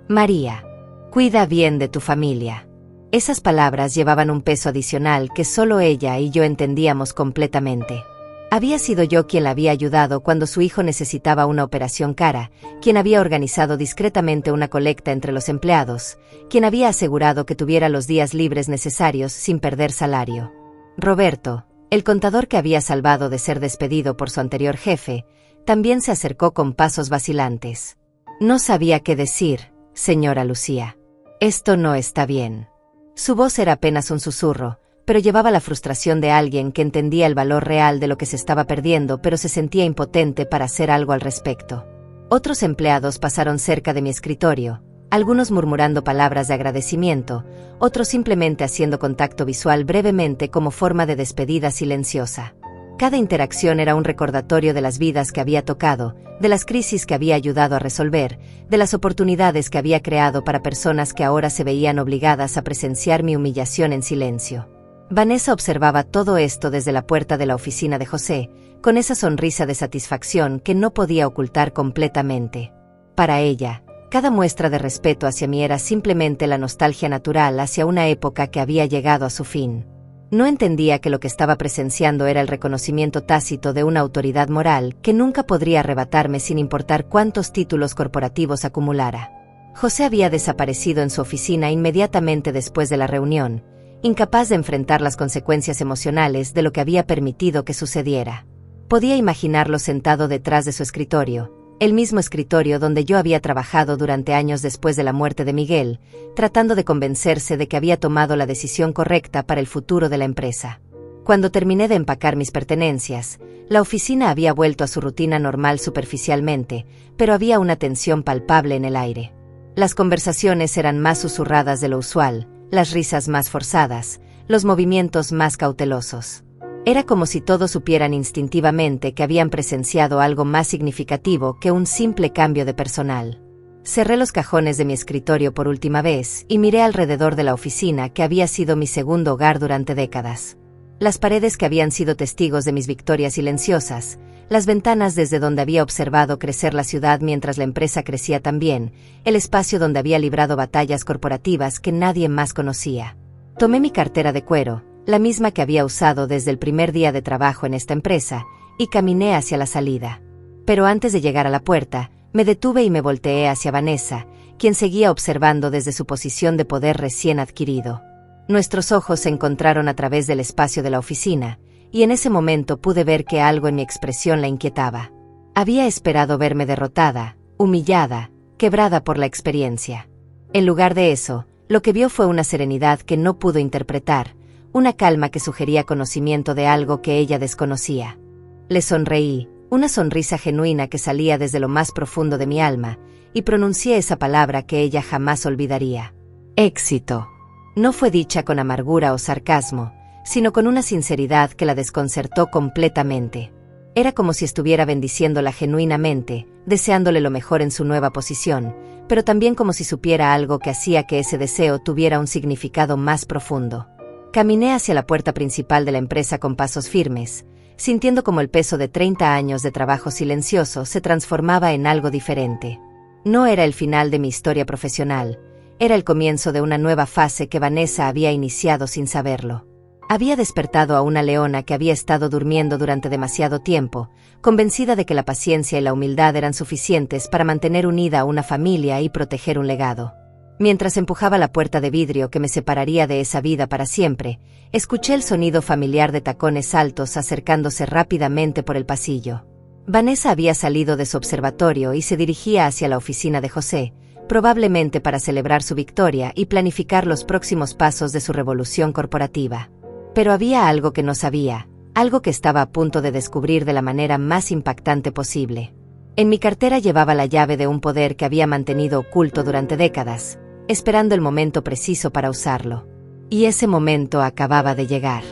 María. Cuida bien de tu familia». Esas palabras llevaban un peso adicional que solo ella y yo entendíamos completamente. Había sido yo quien la había ayudado cuando su hijo necesitaba una operación cara, quien había organizado discretamente una colecta entre los empleados, quien había asegurado que tuviera los días libres necesarios sin perder salario. Roberto, el contador que había salvado de ser despedido por su anterior jefe, también se acercó con pasos vacilantes. «No sabía qué decir, señora Lucía. Esto no está bien». Su voz era apenas un susurro, pero llevaba la frustración de alguien que entendía el valor real de lo que se estaba perdiendo pero se sentía impotente para hacer algo al respecto. Otros empleados pasaron cerca de mi escritorio, algunos murmurando palabras de agradecimiento, otros simplemente haciendo contacto visual brevemente como forma de despedida silenciosa. Cada interacción era un recordatorio de las vidas que había tocado, de las crisis que había ayudado a resolver, de las oportunidades que había creado para personas que ahora se veían obligadas a presenciar mi humillación en silencio. Vanessa observaba todo esto desde la puerta de la oficina de José, con esa sonrisa de satisfacción que no podía ocultar completamente. Para ella, cada muestra de respeto hacia mí era simplemente la nostalgia natural hacia una época que había llegado a su fin. No entendía que lo que estaba presenciando era el reconocimiento tácito de una autoridad moral que nunca podría arrebatarme sin importar cuántos títulos corporativos acumulara. José había desaparecido en su oficina inmediatamente después de la reunión, incapaz de enfrentar las consecuencias emocionales de lo que había permitido que sucediera. Podía imaginarlo sentado detrás de su escritorio, el mismo escritorio donde yo había trabajado durante años después de la muerte de Miguel, tratando de convencerse de que había tomado la decisión correcta para el futuro de la empresa. Cuando terminé de empacar mis pertenencias, la oficina había vuelto a su rutina normal superficialmente, pero había una tensión palpable en el aire. Las conversaciones eran más susurradas de lo usual, las risas más forzadas, los movimientos más cautelosos. Era como si todos supieran instintivamente que habían presenciado algo más significativo que un simple cambio de personal. Cerré los cajones de mi escritorio por última vez y miré alrededor de la oficina que había sido mi segundo hogar durante décadas. Las paredes que habían sido testigos de mis victorias silenciosas, las ventanas desde donde había observado crecer la ciudad mientras la empresa crecía también, el espacio donde había librado batallas corporativas que nadie más conocía. Tomé mi cartera de cuero, la misma que había usado desde el primer día de trabajo en esta empresa, y caminé hacia la salida. Pero antes de llegar a la puerta, me detuve y me volteé hacia Vanessa, quien seguía observando desde su posición de poder recién adquirido. Nuestros ojos se encontraron a través del espacio de la oficina, y en ese momento pude ver que algo en mi expresión la inquietaba. Había esperado verme derrotada, humillada, quebrada por la experiencia. En lugar de eso, lo que vio fue una serenidad que no pudo interpretar, una calma que sugería conocimiento de algo que ella desconocía. Le sonreí, una sonrisa genuina que salía desde lo más profundo de mi alma, y pronuncié esa palabra que ella jamás olvidaría. Éxito. No fue dicha con amargura o sarcasmo, sino con una sinceridad que la desconcertó completamente. Era como si estuviera bendiciéndola genuinamente, deseándole lo mejor en su nueva posición, pero también como si supiera algo que hacía que ese deseo tuviera un significado más profundo. Caminé hacia la puerta principal de la empresa con pasos firmes, sintiendo como el peso de 30 años de trabajo silencioso se transformaba en algo diferente. No era el final de mi historia profesional, era el comienzo de una nueva fase que Vanessa había iniciado sin saberlo. Había despertado a una leona que había estado durmiendo durante demasiado tiempo, convencida de que la paciencia y la humildad eran suficientes para mantener unida a una familia y proteger un legado. Mientras empujaba la puerta de vidrio que me separaría de esa vida para siempre, escuché el sonido familiar de tacones altos acercándose rápidamente por el pasillo. Vanessa había salido de su observatorio y se dirigía hacia la oficina de José, probablemente para celebrar su victoria y planificar los próximos pasos de su revolución corporativa. Pero había algo que no sabía, algo que estaba a punto de descubrir de la manera más impactante posible. En mi cartera llevaba la llave de un poder que había mantenido oculto durante décadas, esperando el momento preciso para usarlo. Y ese momento acababa de llegar.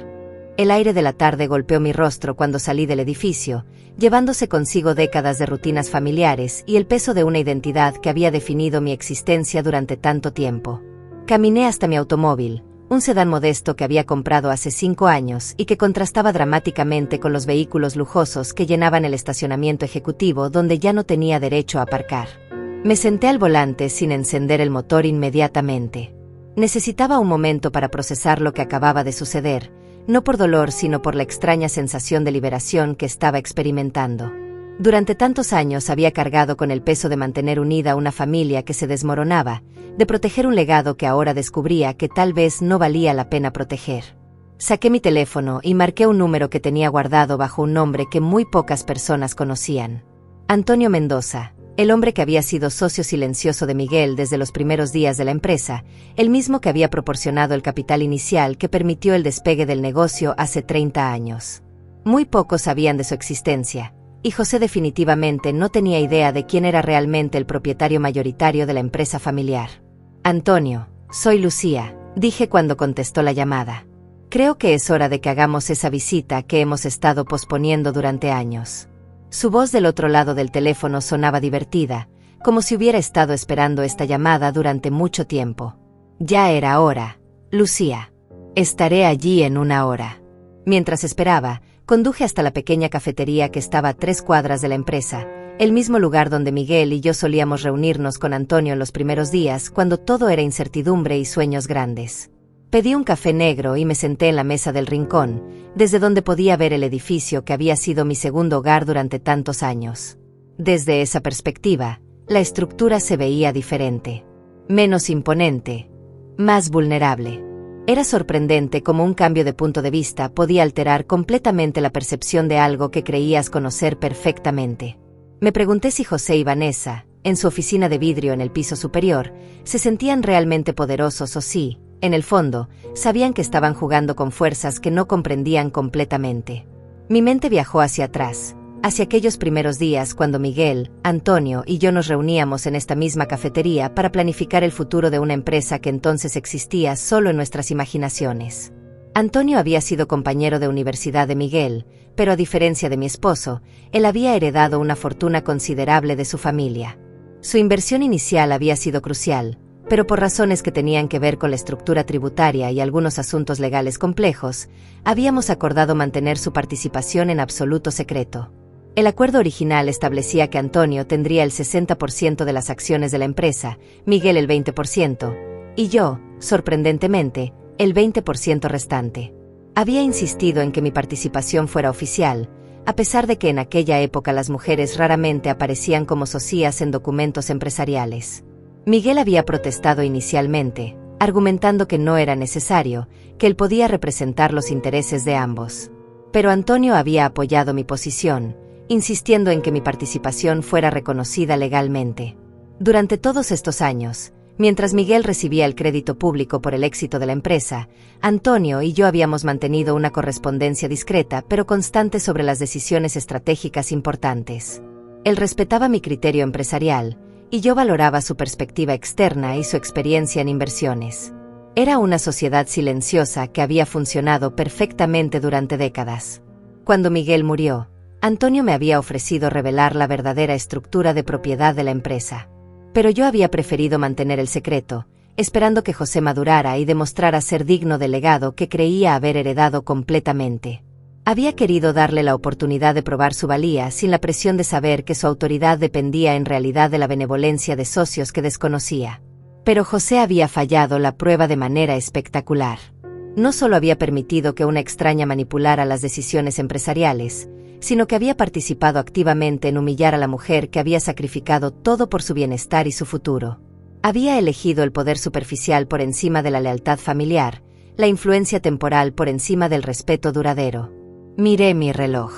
El aire de la tarde golpeó mi rostro cuando salí del edificio, llevándose consigo décadas de rutinas familiares y el peso de una identidad que había definido mi existencia durante tanto tiempo. Caminé hasta mi automóvil, un sedán modesto que había comprado hace 5 años y que contrastaba dramáticamente con los vehículos lujosos que llenaban el estacionamiento ejecutivo donde ya no tenía derecho a aparcar. Me senté al volante sin encender el motor inmediatamente. Necesitaba un momento para procesar lo que acababa de suceder, no por dolor sino por la extraña sensación de liberación que estaba experimentando. Durante tantos años había cargado con el peso de mantener unida una familia que se desmoronaba, de proteger un legado que ahora descubría que tal vez no valía la pena proteger. Saqué mi teléfono y marqué un número que tenía guardado bajo un nombre que muy pocas personas conocían. Antonio Mendoza, el hombre que había sido socio silencioso de Miguel desde los primeros días de la empresa, el mismo que había proporcionado el capital inicial que permitió el despegue del negocio hace 30 años. Muy pocos sabían de su existencia, y José definitivamente no tenía idea de quién era realmente el propietario mayoritario de la empresa familiar. Antonio, soy Lucía, dije cuando contestó la llamada. Creo que es hora de que hagamos esa visita que hemos estado posponiendo durante años. Su voz del otro lado del teléfono sonaba divertida, como si hubiera estado esperando esta llamada durante mucho tiempo. Ya era hora, Lucía. Estaré allí en 1 hora. Mientras esperaba, conduje hasta la pequeña cafetería que estaba a 3 cuadras de la empresa, el mismo lugar donde Miguel y yo solíamos reunirnos con Antonio en los primeros días cuando todo era incertidumbre y sueños grandes. Pedí un café negro y me senté en la mesa del rincón, desde donde podía ver el edificio que había sido mi segundo hogar durante tantos años. Desde esa perspectiva, la estructura se veía diferente. Menos imponente, más vulnerable. Era sorprendente cómo un cambio de punto de vista podía alterar completamente la percepción de algo que creías conocer perfectamente. Me pregunté si José y Vanessa, en su oficina de vidrio en el piso superior, se sentían realmente poderosos o si, en el fondo, sabían que estaban jugando con fuerzas que no comprendían completamente. Mi mente viajó hacia atrás, hacia aquellos primeros días cuando Miguel, Antonio y yo nos reuníamos en esta misma cafetería para planificar el futuro de una empresa que entonces existía solo en nuestras imaginaciones. Antonio había sido compañero de universidad de Miguel, pero a diferencia de mi esposo, él había heredado una fortuna considerable de su familia. Su inversión inicial había sido crucial, pero por razones que tenían que ver con la estructura tributaria y algunos asuntos legales complejos, habíamos acordado mantener su participación en absoluto secreto. El acuerdo original establecía que Antonio tendría el 60% de las acciones de la empresa, Miguel el 20%, y yo, sorprendentemente, el 20% restante. Había insistido en que mi participación fuera oficial, a pesar de que en aquella época las mujeres raramente aparecían como socias en documentos empresariales. Miguel había protestado inicialmente, argumentando que no era necesario, que él podía representar los intereses de ambos. Pero Antonio había apoyado mi posición, insistiendo en que mi participación fuera reconocida legalmente. Durante todos estos años, mientras Miguel recibía el crédito público por el éxito de la empresa, Antonio y yo habíamos mantenido una correspondencia discreta pero constante sobre las decisiones estratégicas importantes. Él respetaba mi criterio empresarial, y yo valoraba su perspectiva externa y su experiencia en inversiones. Era una sociedad silenciosa que había funcionado perfectamente durante décadas. Cuando Miguel murió, Antonio me había ofrecido revelar la verdadera estructura de propiedad de la empresa. Pero yo había preferido mantener el secreto, esperando que José madurara y demostrara ser digno del legado que creía haber heredado completamente. Había querido darle la oportunidad de probar su valía sin la presión de saber que su autoridad dependía en realidad de la benevolencia de socios que desconocía. Pero José había fallado la prueba de manera espectacular. No solo había permitido que una extraña manipulara las decisiones empresariales, sino que había participado activamente en humillar a la mujer que había sacrificado todo por su bienestar y su futuro. Había elegido el poder superficial por encima de la lealtad familiar, la influencia temporal por encima del respeto duradero. Miré mi reloj.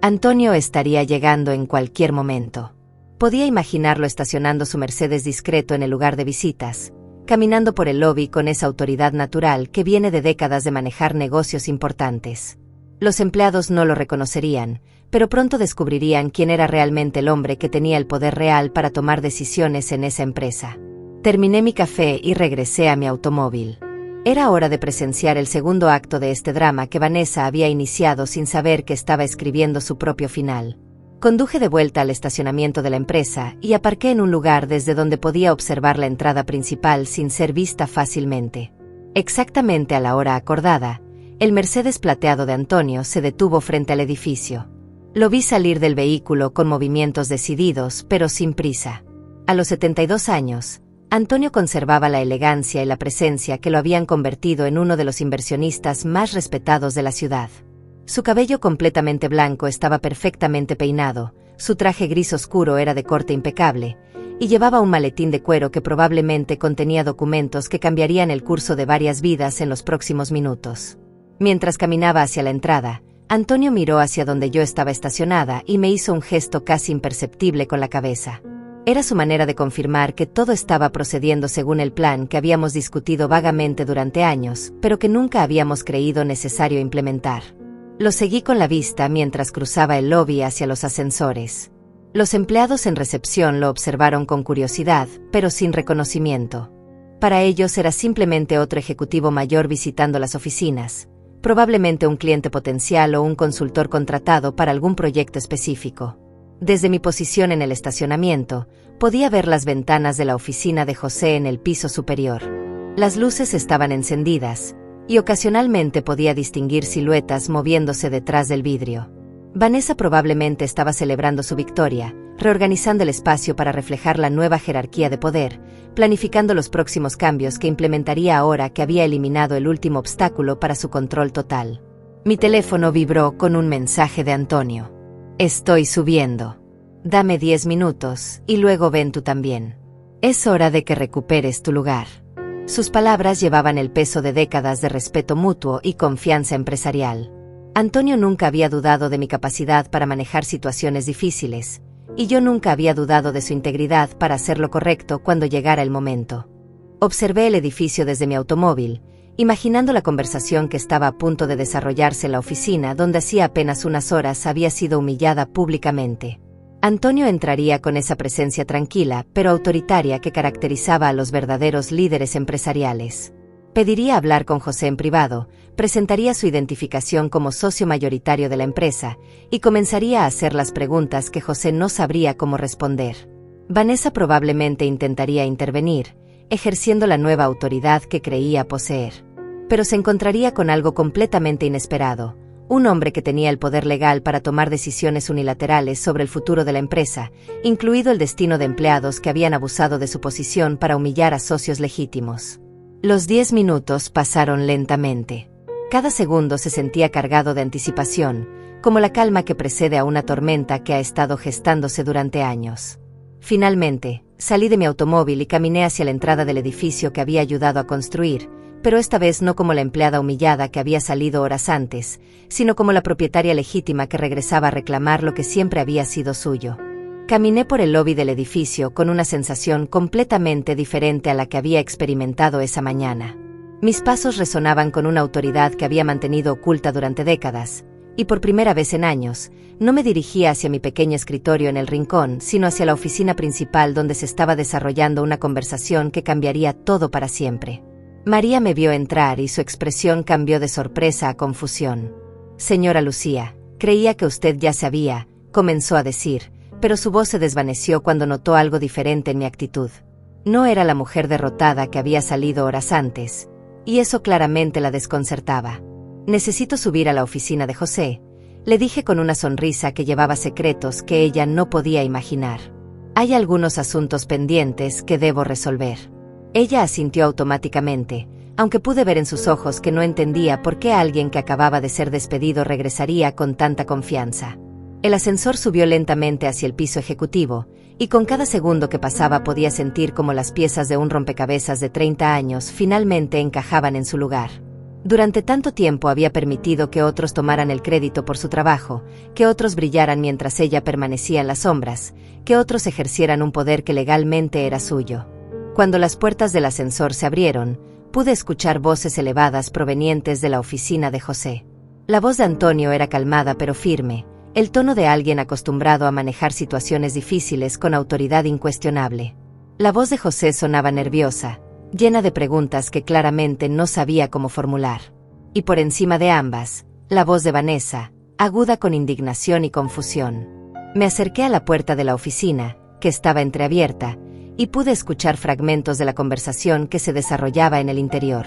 Antonio estaría llegando en cualquier momento. Podía imaginarlo estacionando su Mercedes discreto en el lugar de visitas, caminando por el lobby con esa autoridad natural que viene de décadas de manejar negocios importantes. Los empleados no lo reconocerían, pero pronto descubrirían quién era realmente el hombre que tenía el poder real para tomar decisiones en esa empresa. Terminé mi café y regresé a mi automóvil. Era hora de presenciar el segundo acto de este drama que Vanessa había iniciado sin saber que estaba escribiendo su propio final. Conduje de vuelta al estacionamiento de la empresa y aparqué en un lugar desde donde podía observar la entrada principal sin ser vista fácilmente. Exactamente a la hora acordada, el Mercedes plateado de Antonio se detuvo frente al edificio. Lo vi salir del vehículo con movimientos decididos, pero sin prisa. A los 72 años, Antonio conservaba la elegancia y la presencia que lo habían convertido en uno de los inversionistas más respetados de la ciudad. Su cabello completamente blanco estaba perfectamente peinado, su traje gris oscuro era de corte impecable, y llevaba un maletín de cuero que probablemente contenía documentos que cambiarían el curso de varias vidas en los próximos minutos. Mientras caminaba hacia la entrada, Antonio miró hacia donde yo estaba estacionada y me hizo un gesto casi imperceptible con la cabeza. Era su manera de confirmar que todo estaba procediendo según el plan que habíamos discutido vagamente durante años, pero que nunca habíamos creído necesario implementar. Lo seguí con la vista mientras cruzaba el lobby hacia los ascensores. Los empleados en recepción lo observaron con curiosidad, pero sin reconocimiento. Para ellos era simplemente otro ejecutivo mayor visitando las oficinas, probablemente un cliente potencial o un consultor contratado para algún proyecto específico. Desde mi posición en el estacionamiento, podía ver las ventanas de la oficina de José en el piso superior. Las luces estaban encendidas, y ocasionalmente podía distinguir siluetas moviéndose detrás del vidrio. Vanessa probablemente estaba celebrando su victoria, reorganizando el espacio para reflejar la nueva jerarquía de poder, planificando los próximos cambios que implementaría ahora que había eliminado el último obstáculo para su control total. Mi teléfono vibró con un mensaje de Antonio. Estoy subiendo. Dame 10 minutos, y luego ven tú también. Es hora de que recuperes tu lugar. Sus palabras llevaban el peso de décadas de respeto mutuo y confianza empresarial. Antonio nunca había dudado de mi capacidad para manejar situaciones difíciles, y yo nunca había dudado de su integridad para hacer lo correcto cuando llegara el momento. Observé el edificio desde mi automóvil, imaginando la conversación que estaba a punto de desarrollarse en la oficina donde hacía apenas unas horas había sido humillada públicamente. Antonio entraría con esa presencia tranquila pero autoritaria que caracterizaba a los verdaderos líderes empresariales. Pediría hablar con José en privado, presentaría su identificación como socio mayoritario de la empresa y comenzaría a hacer las preguntas que José no sabría cómo responder. Vanessa probablemente intentaría intervenir, ejerciendo la nueva autoridad que creía poseer. Pero se encontraría con algo completamente inesperado, un hombre que tenía el poder legal para tomar decisiones unilaterales sobre el futuro de la empresa, incluido el destino de empleados que habían abusado de su posición para humillar a socios legítimos. Los 10 minutos pasaron lentamente. Cada segundo se sentía cargado de anticipación, como la calma que precede a una tormenta que ha estado gestándose durante años. Finalmente, salí de mi automóvil y caminé hacia la entrada del edificio que había ayudado a construir, pero esta vez no como la empleada humillada que había salido horas antes, sino como la propietaria legítima que regresaba a reclamar lo que siempre había sido suyo. Caminé por el lobby del edificio con una sensación completamente diferente a la que había experimentado esa mañana. Mis pasos resonaban con una autoridad que había mantenido oculta durante décadas, y por primera vez en años, no me dirigía hacia mi pequeño escritorio en el rincón, sino hacia la oficina principal donde se estaba desarrollando una conversación que cambiaría todo para siempre. María me vio entrar y su expresión cambió de sorpresa a confusión. Señora Lucía, creía que usted ya sabía, comenzó a decir, pero su voz se desvaneció cuando notó algo diferente en mi actitud. No era la mujer derrotada que había salido horas antes, y eso claramente la desconcertaba. Necesito subir a la oficina de José, le dije con una sonrisa que llevaba secretos que ella no podía imaginar. Hay algunos asuntos pendientes que debo resolver. Ella asintió automáticamente, aunque pude ver en sus ojos que no entendía por qué alguien que acababa de ser despedido regresaría con tanta confianza. El ascensor subió lentamente hacia el piso ejecutivo, y con cada segundo que pasaba podía sentir como las piezas de un rompecabezas de 30 años finalmente encajaban en su lugar. Durante tanto tiempo había permitido que otros tomaran el crédito por su trabajo, que otros brillaran mientras ella permanecía en las sombras, que otros ejercieran un poder que legalmente era suyo. Cuando las puertas del ascensor se abrieron, pude escuchar voces elevadas provenientes de la oficina de José. La voz de Antonio era calmada pero firme, el tono de alguien acostumbrado a manejar situaciones difíciles con autoridad incuestionable. La voz de José sonaba nerviosa, llena de preguntas que claramente no sabía cómo formular. Y por encima de ambas, la voz de Vanessa, aguda con indignación y confusión. Me acerqué a la puerta de la oficina, que estaba entreabierta, y pude escuchar fragmentos de la conversación que se desarrollaba en el interior.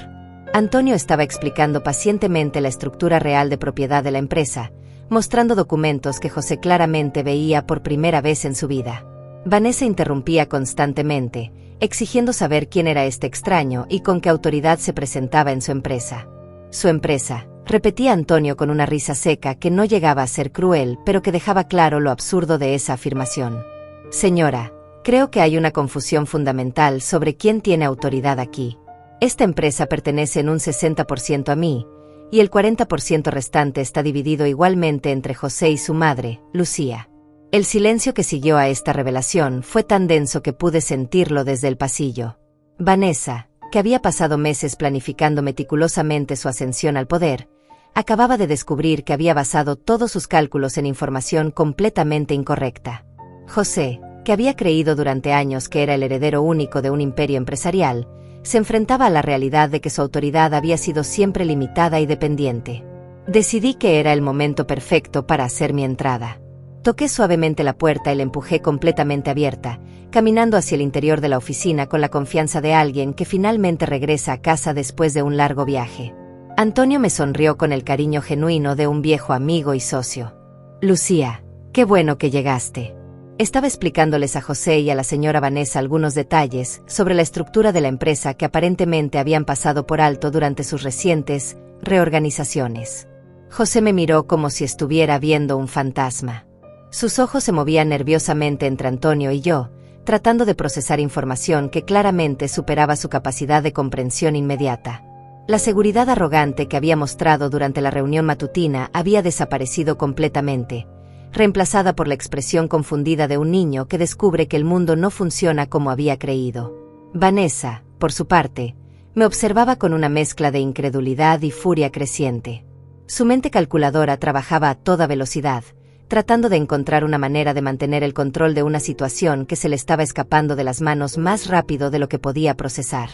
Antonio estaba explicando pacientemente la estructura real de propiedad de la empresa, mostrando documentos que José claramente veía por primera vez en su vida. Vanessa interrumpía constantemente, exigiendo saber quién era este extraño y con qué autoridad se presentaba en su empresa. Su empresa, repetía Antonio con una risa seca que no llegaba a ser cruel, pero que dejaba claro lo absurdo de esa afirmación. Señora, creo que hay una confusión fundamental sobre quién tiene autoridad aquí. Esta empresa pertenece en un 60% a mí, y el 40% restante está dividido igualmente entre José y su madre, Lucía. El silencio que siguió a esta revelación fue tan denso que pude sentirlo desde el pasillo. Vanessa, que había pasado meses planificando meticulosamente su ascensión al poder, acababa de descubrir que había basado todos sus cálculos en información completamente incorrecta. José, que había creído durante años que era el heredero único de un imperio empresarial, se enfrentaba a la realidad de que su autoridad había sido siempre limitada y dependiente. Decidí que era el momento perfecto para hacer mi entrada. Toqué suavemente la puerta y la empujé completamente abierta, caminando hacia el interior de la oficina con la confianza de alguien que finalmente regresa a casa después de un largo viaje. Antonio me sonrió con el cariño genuino de un viejo amigo y socio. Lucía, qué bueno que llegaste. Estaba explicándoles a José y a la señora Vanessa algunos detalles sobre la estructura de la empresa que aparentemente habían pasado por alto durante sus recientes reorganizaciones. José me miró como si estuviera viendo un fantasma. Sus ojos se movían nerviosamente entre Antonio y yo, tratando de procesar información que claramente superaba su capacidad de comprensión inmediata. La seguridad arrogante que había mostrado durante la reunión matutina había desaparecido completamente, reemplazada por la expresión confundida de un niño que descubre que el mundo no funciona como había creído. Vanessa, por su parte, me observaba con una mezcla de incredulidad y furia creciente. Su mente calculadora trabajaba a toda velocidad, tratando de encontrar una manera de mantener el control de una situación que se le estaba escapando de las manos más rápido de lo que podía procesar.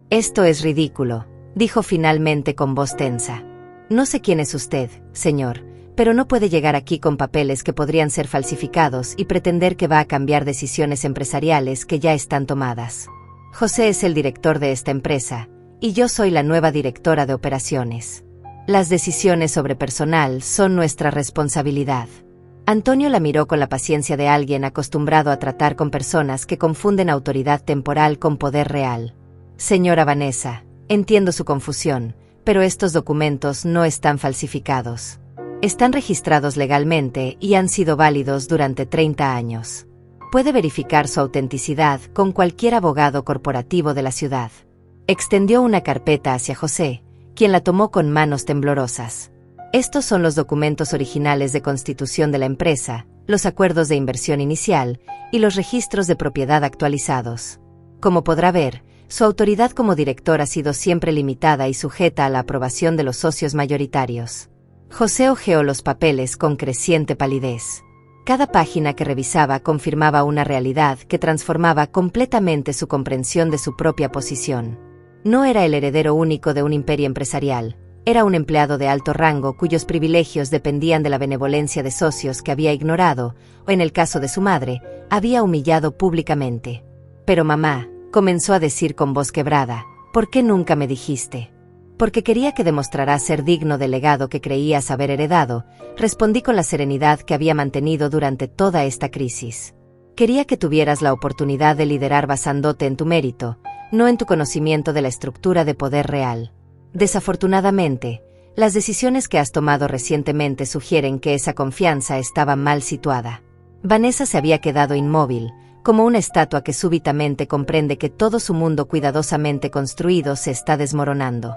Esto es ridículo, dijo finalmente con voz tensa. No sé quién es usted, señor, pero no puede llegar aquí con papeles que podrían ser falsificados y pretender que va a cambiar decisiones empresariales que ya están tomadas. José es el director de esta empresa, y yo soy la nueva directora de operaciones. Las decisiones sobre personal son nuestra responsabilidad. Antonio la miró con la paciencia de alguien acostumbrado a tratar con personas que confunden autoridad temporal con poder real. Señora Vanessa, entiendo su confusión, pero estos documentos no están falsificados. Están registrados legalmente y han sido válidos durante 30 años. Puede verificar su autenticidad con cualquier abogado corporativo de la ciudad. Extendió una carpeta hacia José, quien la tomó con manos temblorosas. Estos son los documentos originales de constitución de la empresa, los acuerdos de inversión inicial y los registros de propiedad actualizados. Como podrá ver, su autoridad como director ha sido siempre limitada y sujeta a la aprobación de los socios mayoritarios. José hojeó los papeles con creciente palidez. Cada página que revisaba confirmaba una realidad que transformaba completamente su comprensión de su propia posición. No era el heredero único de un imperio empresarial, era un empleado de alto rango cuyos privilegios dependían de la benevolencia de socios que había ignorado, o en el caso de su madre, había humillado públicamente. Pero mamá, comenzó a decir con voz quebrada, ¿por qué nunca me dijiste? Porque quería que demostrara ser digno del legado que creías haber heredado, respondí con la serenidad que había mantenido durante toda esta crisis. Quería que tuvieras la oportunidad de liderar basándote en tu mérito, no en tu conocimiento de la estructura de poder real. Desafortunadamente, las decisiones que has tomado recientemente sugieren que esa confianza estaba mal situada. Vanessa se había quedado inmóvil, como una estatua que súbitamente comprende que todo su mundo cuidadosamente construido se está desmoronando.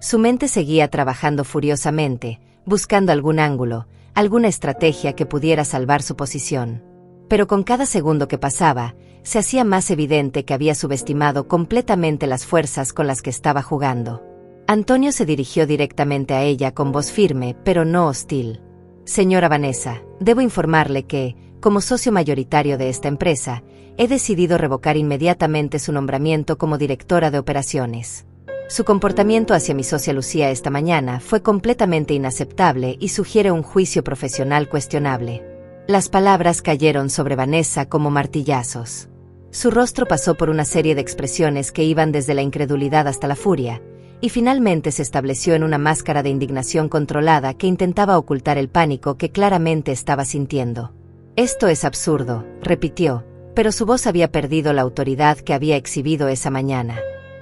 Su mente seguía trabajando furiosamente, buscando algún ángulo, alguna estrategia que pudiera salvar su posición. Pero con cada segundo que pasaba, se hacía más evidente que había subestimado completamente las fuerzas con las que estaba jugando. Antonio se dirigió directamente a ella con voz firme, pero no hostil. Señora Vanessa, debo informarle que, como socio mayoritario de esta empresa, he decidido revocar inmediatamente su nombramiento como directora de operaciones. Su comportamiento hacia mi socia Lucía esta mañana fue completamente inaceptable y sugiere un juicio profesional cuestionable. Las palabras cayeron sobre Vanessa como martillazos. Su rostro pasó por una serie de expresiones que iban desde la incredulidad hasta la furia, y finalmente se estableció en una máscara de indignación controlada que intentaba ocultar el pánico que claramente estaba sintiendo. Esto es absurdo, repitió, pero su voz había perdido la autoridad que había exhibido esa mañana.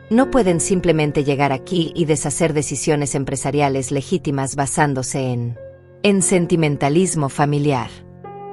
No pueden simplemente llegar aquí y deshacer decisiones empresariales legítimas basándose en sentimentalismo familiar.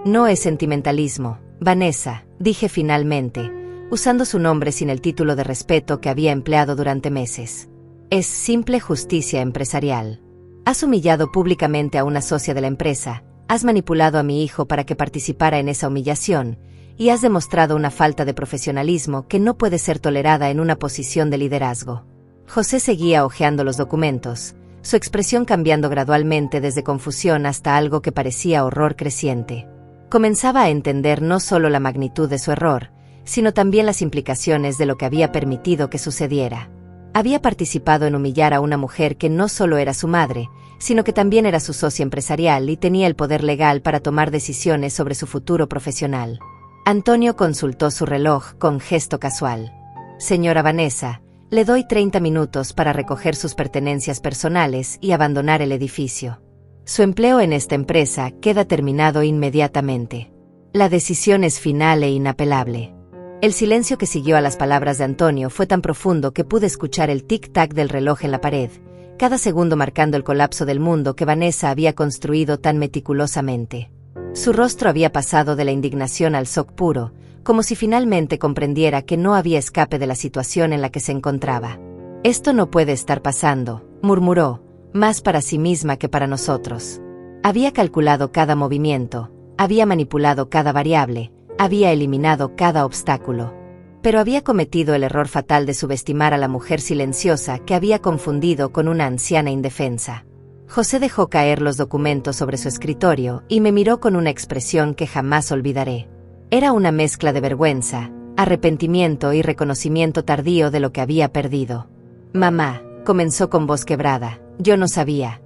No es sentimentalismo, Vanessa, dije finalmente, usando su nombre sin el título de respeto que había empleado durante meses. Es simple justicia empresarial. Has humillado públicamente a una socia de la empresa, has manipulado a mi hijo para que participara en esa humillación, y has demostrado una falta de profesionalismo que no puede ser tolerada en una posición de liderazgo. José seguía hojeando los documentos, su expresión cambiando gradualmente desde confusión hasta algo que parecía horror creciente. Comenzaba a entender no solo la magnitud de su error, sino también las implicaciones de lo que había permitido que sucediera. Había participado en humillar a una mujer que no solo era su madre, sino que también era su socia empresarial y tenía el poder legal para tomar decisiones sobre su futuro profesional. Antonio consultó su reloj con gesto casual. Señora Vanessa, le doy 30 minutos para recoger sus pertenencias personales y abandonar el edificio. Su empleo en esta empresa queda terminado inmediatamente. La decisión es final e inapelable. El silencio que siguió a las palabras de Antonio fue tan profundo que pude escuchar el tic-tac del reloj en la pared, cada segundo marcando el colapso del mundo que Vanessa había construido tan meticulosamente. Su rostro había pasado de la indignación al shock puro, como si finalmente comprendiera que no había escape de la situación en la que se encontraba. Esto no puede estar pasando, murmuró, más para sí misma que para nosotros. Había calculado cada movimiento, había manipulado cada variable, había eliminado cada obstáculo. Pero había cometido el error fatal de subestimar a la mujer silenciosa que había confundido con una anciana indefensa. José dejó caer los documentos sobre su escritorio y me miró con una expresión que jamás olvidaré. Era una mezcla de vergüenza, arrepentimiento y reconocimiento tardío de lo que había perdido. Mamá, comenzó con voz quebrada, yo no sabía.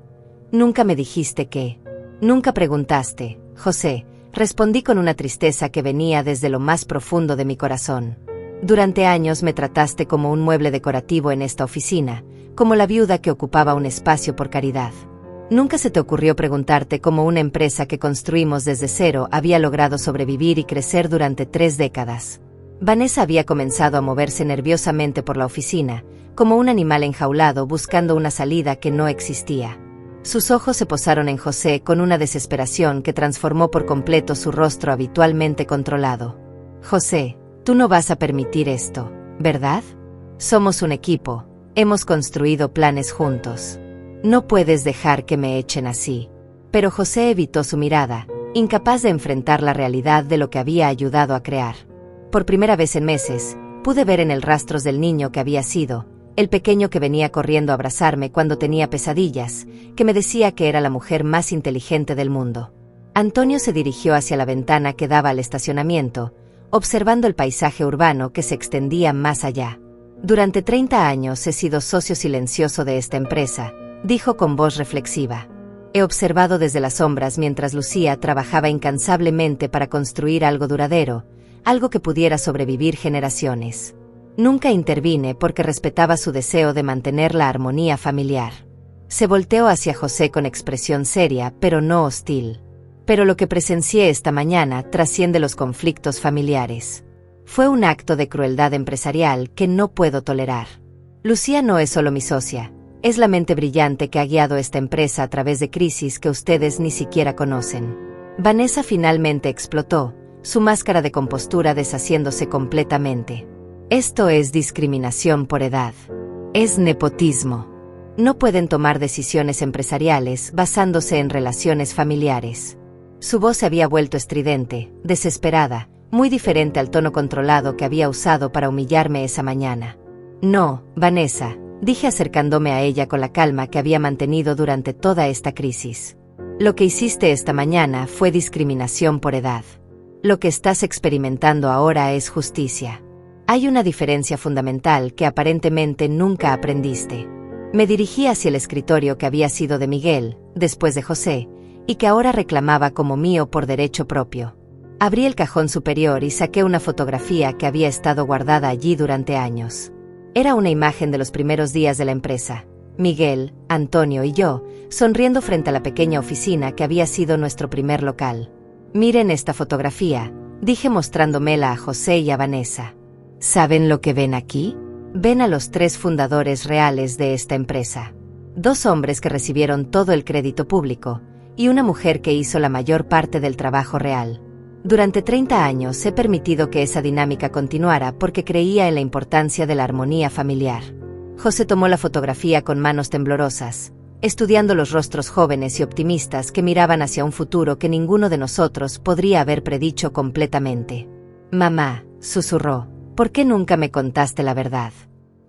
Nunca me dijiste que. Nunca preguntaste, José, respondí con una tristeza que venía desde lo más profundo de mi corazón. Durante años me trataste como un mueble decorativo en esta oficina, como la viuda que ocupaba un espacio por caridad. Nunca se te ocurrió preguntarte cómo una empresa que construimos desde cero había logrado sobrevivir y crecer durante 3 décadas. Vanessa había comenzado a moverse nerviosamente por la oficina, como un animal enjaulado buscando una salida que no existía. Sus ojos se posaron en José con una desesperación que transformó por completo su rostro habitualmente controlado. José, tú no vas a permitir esto, ¿verdad? Somos un equipo, hemos construido planes juntos. No puedes dejar que me echen así. Pero José evitó su mirada, incapaz de enfrentar la realidad de lo que había ayudado a crear. Por primera vez en meses, pude ver en el rastros del niño que había sido, el pequeño que venía corriendo a abrazarme cuando tenía pesadillas, que me decía que era la mujer más inteligente del mundo. Antonio se dirigió hacia la ventana que daba al estacionamiento, observando el paisaje urbano que se extendía más allá. Durante 30 años he sido socio silencioso de esta empresa, dijo con voz reflexiva. He observado desde las sombras mientras Lucía trabajaba incansablemente para construir algo duradero, algo que pudiera sobrevivir generaciones. Nunca intervine porque respetaba su deseo de mantener la armonía familiar. Se volteó hacia José con expresión seria, pero no hostil. Pero lo que presencié esta mañana trasciende los conflictos familiares. Fue un acto de crueldad empresarial que no puedo tolerar. Lucía no es solo mi socia, es la mente brillante que ha guiado esta empresa a través de crisis que ustedes ni siquiera conocen. Vanessa finalmente explotó, su máscara de compostura deshaciéndose completamente. Esto es discriminación por edad. Es nepotismo. No pueden tomar decisiones empresariales basándose en relaciones familiares. Su voz se había vuelto estridente, desesperada, muy diferente al tono controlado que había usado para humillarme esa mañana. No, Vanessa, dije acercándome a ella con la calma que había mantenido durante toda esta crisis. Lo que hiciste esta mañana fue discriminación por edad. Lo que estás experimentando ahora es justicia. Hay una diferencia fundamental que aparentemente nunca aprendiste. Me dirigí hacia el escritorio que había sido de Miguel, después de José, y que ahora reclamaba como mío por derecho propio. Abrí el cajón superior y saqué una fotografía que había estado guardada allí durante años. Era una imagen de los primeros días de la empresa. Miguel, Antonio y yo, sonriendo frente a la pequeña oficina que había sido nuestro primer local. Miren esta fotografía, dije mostrándomela a José y a Vanessa. ¿Saben lo que ven aquí? Ven a los 3 fundadores reales de esta empresa. 2 hombres que recibieron todo el crédito público, y una mujer que hizo la mayor parte del trabajo real. Durante 30 años he permitido que esa dinámica continuara porque creía en la importancia de la armonía familiar. José tomó la fotografía con manos temblorosas, estudiando los rostros jóvenes y optimistas que miraban hacia un futuro que ninguno de nosotros podría haber predicho completamente. Mamá, susurró, ¿por qué nunca me contaste la verdad?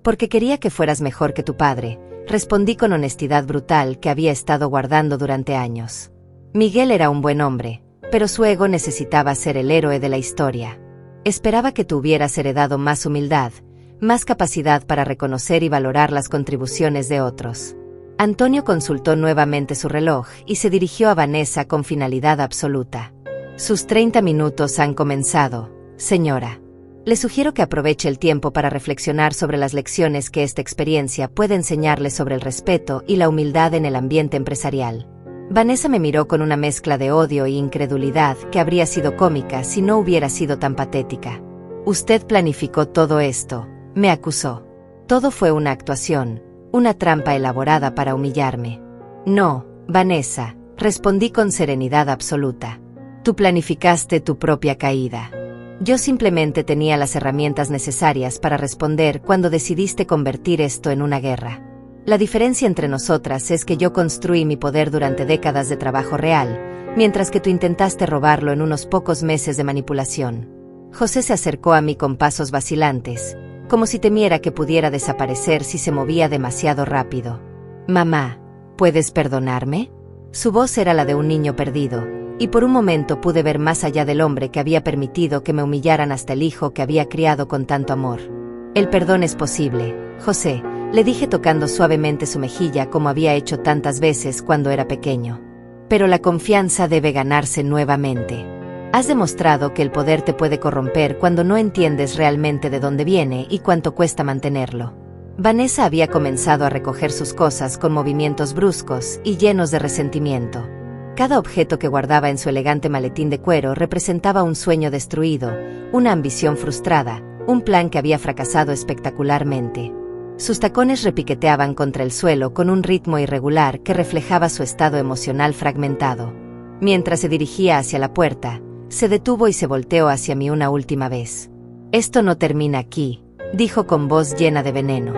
Porque quería que fueras mejor que tu padre, respondí con honestidad brutal que había estado guardando durante años. Miguel era un buen hombre, pero su ego necesitaba ser el héroe de la historia. Esperaba que tú hubieras heredado más humildad, más capacidad para reconocer y valorar las contribuciones de otros. Antonio consultó nuevamente su reloj y se dirigió a Vanessa con finalidad absoluta. Sus 30 minutos han comenzado, señora. Le sugiero que aproveche el tiempo para reflexionar sobre las lecciones que esta experiencia puede enseñarle sobre el respeto y la humildad en el ambiente empresarial. Vanessa me miró con una mezcla de odio e incredulidad que habría sido cómica si no hubiera sido tan patética. Usted planificó todo esto, me acusó. Todo fue una actuación, una trampa elaborada para humillarme. No, Vanessa, respondí con serenidad absoluta. Tú planificaste tu propia caída. Yo simplemente tenía las herramientas necesarias para responder cuando decidiste convertir esto en una guerra. La diferencia entre nosotras es que yo construí mi poder durante décadas de trabajo real, mientras que tú intentaste robarlo en unos pocos meses de manipulación. José se acercó a mí con pasos vacilantes, como si temiera que pudiera desaparecer si se movía demasiado rápido. Mamá, ¿puedes perdonarme? Su voz era la de un niño perdido, y por un momento pude ver más allá del hombre que había permitido que me humillaran hasta el hijo que había criado con tanto amor. El perdón es posible, José, le dije tocando suavemente su mejilla como había hecho tantas veces cuando era pequeño. Pero la confianza debe ganarse nuevamente. Has demostrado que el poder te puede corromper cuando no entiendes realmente de dónde viene y cuánto cuesta mantenerlo. Vanessa había comenzado a recoger sus cosas con movimientos bruscos y llenos de resentimiento. Cada objeto que guardaba en su elegante maletín de cuero representaba un sueño destruido, una ambición frustrada, un plan que había fracasado espectacularmente. Sus tacones repiqueteaban contra el suelo con un ritmo irregular que reflejaba su estado emocional fragmentado. Mientras se dirigía hacia la puerta, se detuvo y se volteó hacia mí una última vez. Esto no termina aquí, dijo con voz llena de veneno.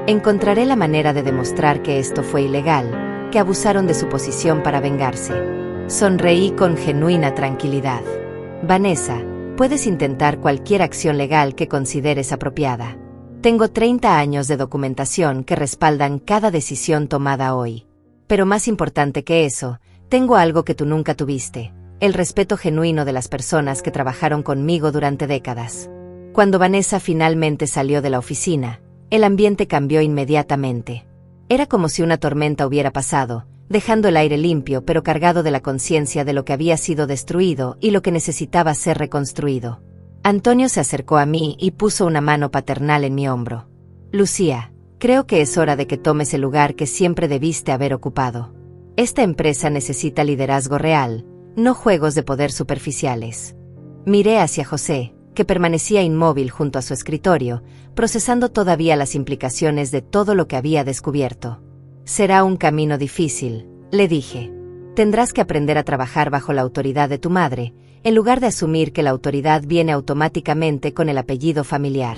Encontraré la manera de demostrar que esto fue ilegal, que abusaron de su posición para vengarse. Sonreí con genuina tranquilidad. Vanessa, puedes intentar cualquier acción legal que consideres apropiada. Tengo 30 años de documentación que respaldan cada decisión tomada hoy. Pero más importante que eso, tengo algo que tú nunca tuviste, el respeto genuino de las personas que trabajaron conmigo durante décadas. Cuando Vanessa finalmente salió de la oficina, El ambiente cambió inmediatamente. Era como si una tormenta hubiera pasado, dejando el aire limpio pero cargado de la conciencia de lo que había sido destruido y lo que necesitaba ser reconstruido. Antonio se acercó a mí y puso una mano paternal en mi hombro. Lucía, creo que es hora de que tomes el lugar que siempre debiste haber ocupado. Esta empresa necesita liderazgo real, no juegos de poder superficiales. Miré hacia José, que permanecía inmóvil junto a su escritorio, procesando todavía las implicaciones de todo lo que había descubierto. Será un camino difícil, le dije. Tendrás que aprender a trabajar bajo la autoridad de tu madre, en lugar de asumir que la autoridad viene automáticamente con el apellido familiar.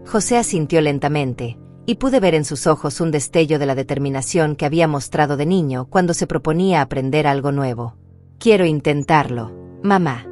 José asintió lentamente, y pude ver en sus ojos un destello de la determinación que había mostrado de niño cuando se proponía aprender algo nuevo. Quiero intentarlo, mamá.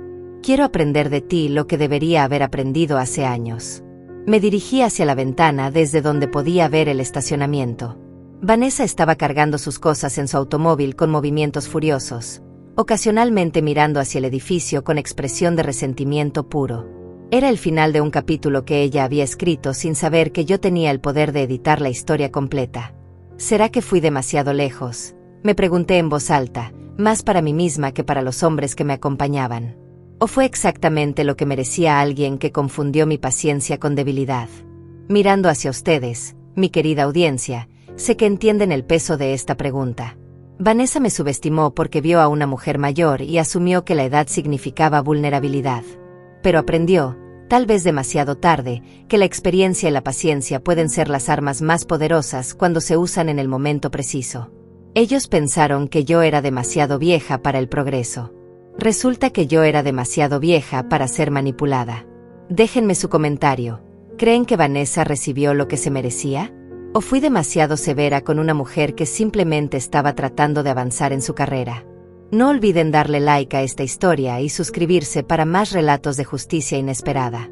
Quiero aprender de ti lo que debería haber aprendido hace años. Me dirigí hacia la ventana desde donde podía ver el estacionamiento. Vanessa estaba cargando sus cosas en su automóvil con movimientos furiosos, ocasionalmente mirando hacia el edificio con expresión de resentimiento puro. Era el final de un capítulo que ella había escrito sin saber que yo tenía el poder de editar la historia completa. ¿Será que fui demasiado lejos?, me pregunté en voz alta, más para mí misma que para los hombres que me acompañaban. ¿O fue exactamente lo que merecía alguien que confundió mi paciencia con debilidad? Mirando hacia ustedes, mi querida audiencia, sé que entienden el peso de esta pregunta. Vanessa me subestimó porque vio a una mujer mayor y asumió que la edad significaba vulnerabilidad. Pero aprendió, tal vez demasiado tarde, que la experiencia y la paciencia pueden ser las armas más poderosas cuando se usan en el momento preciso. Ellos pensaron que yo era demasiado vieja para el progreso. Resulta que yo era demasiado vieja para ser manipulada. Déjenme su comentario. ¿Creen que Vanessa recibió lo que se merecía? ¿O fui demasiado severa con una mujer que simplemente estaba tratando de avanzar en su carrera? No olviden darle like a esta historia y suscribirse para más relatos de justicia inesperada.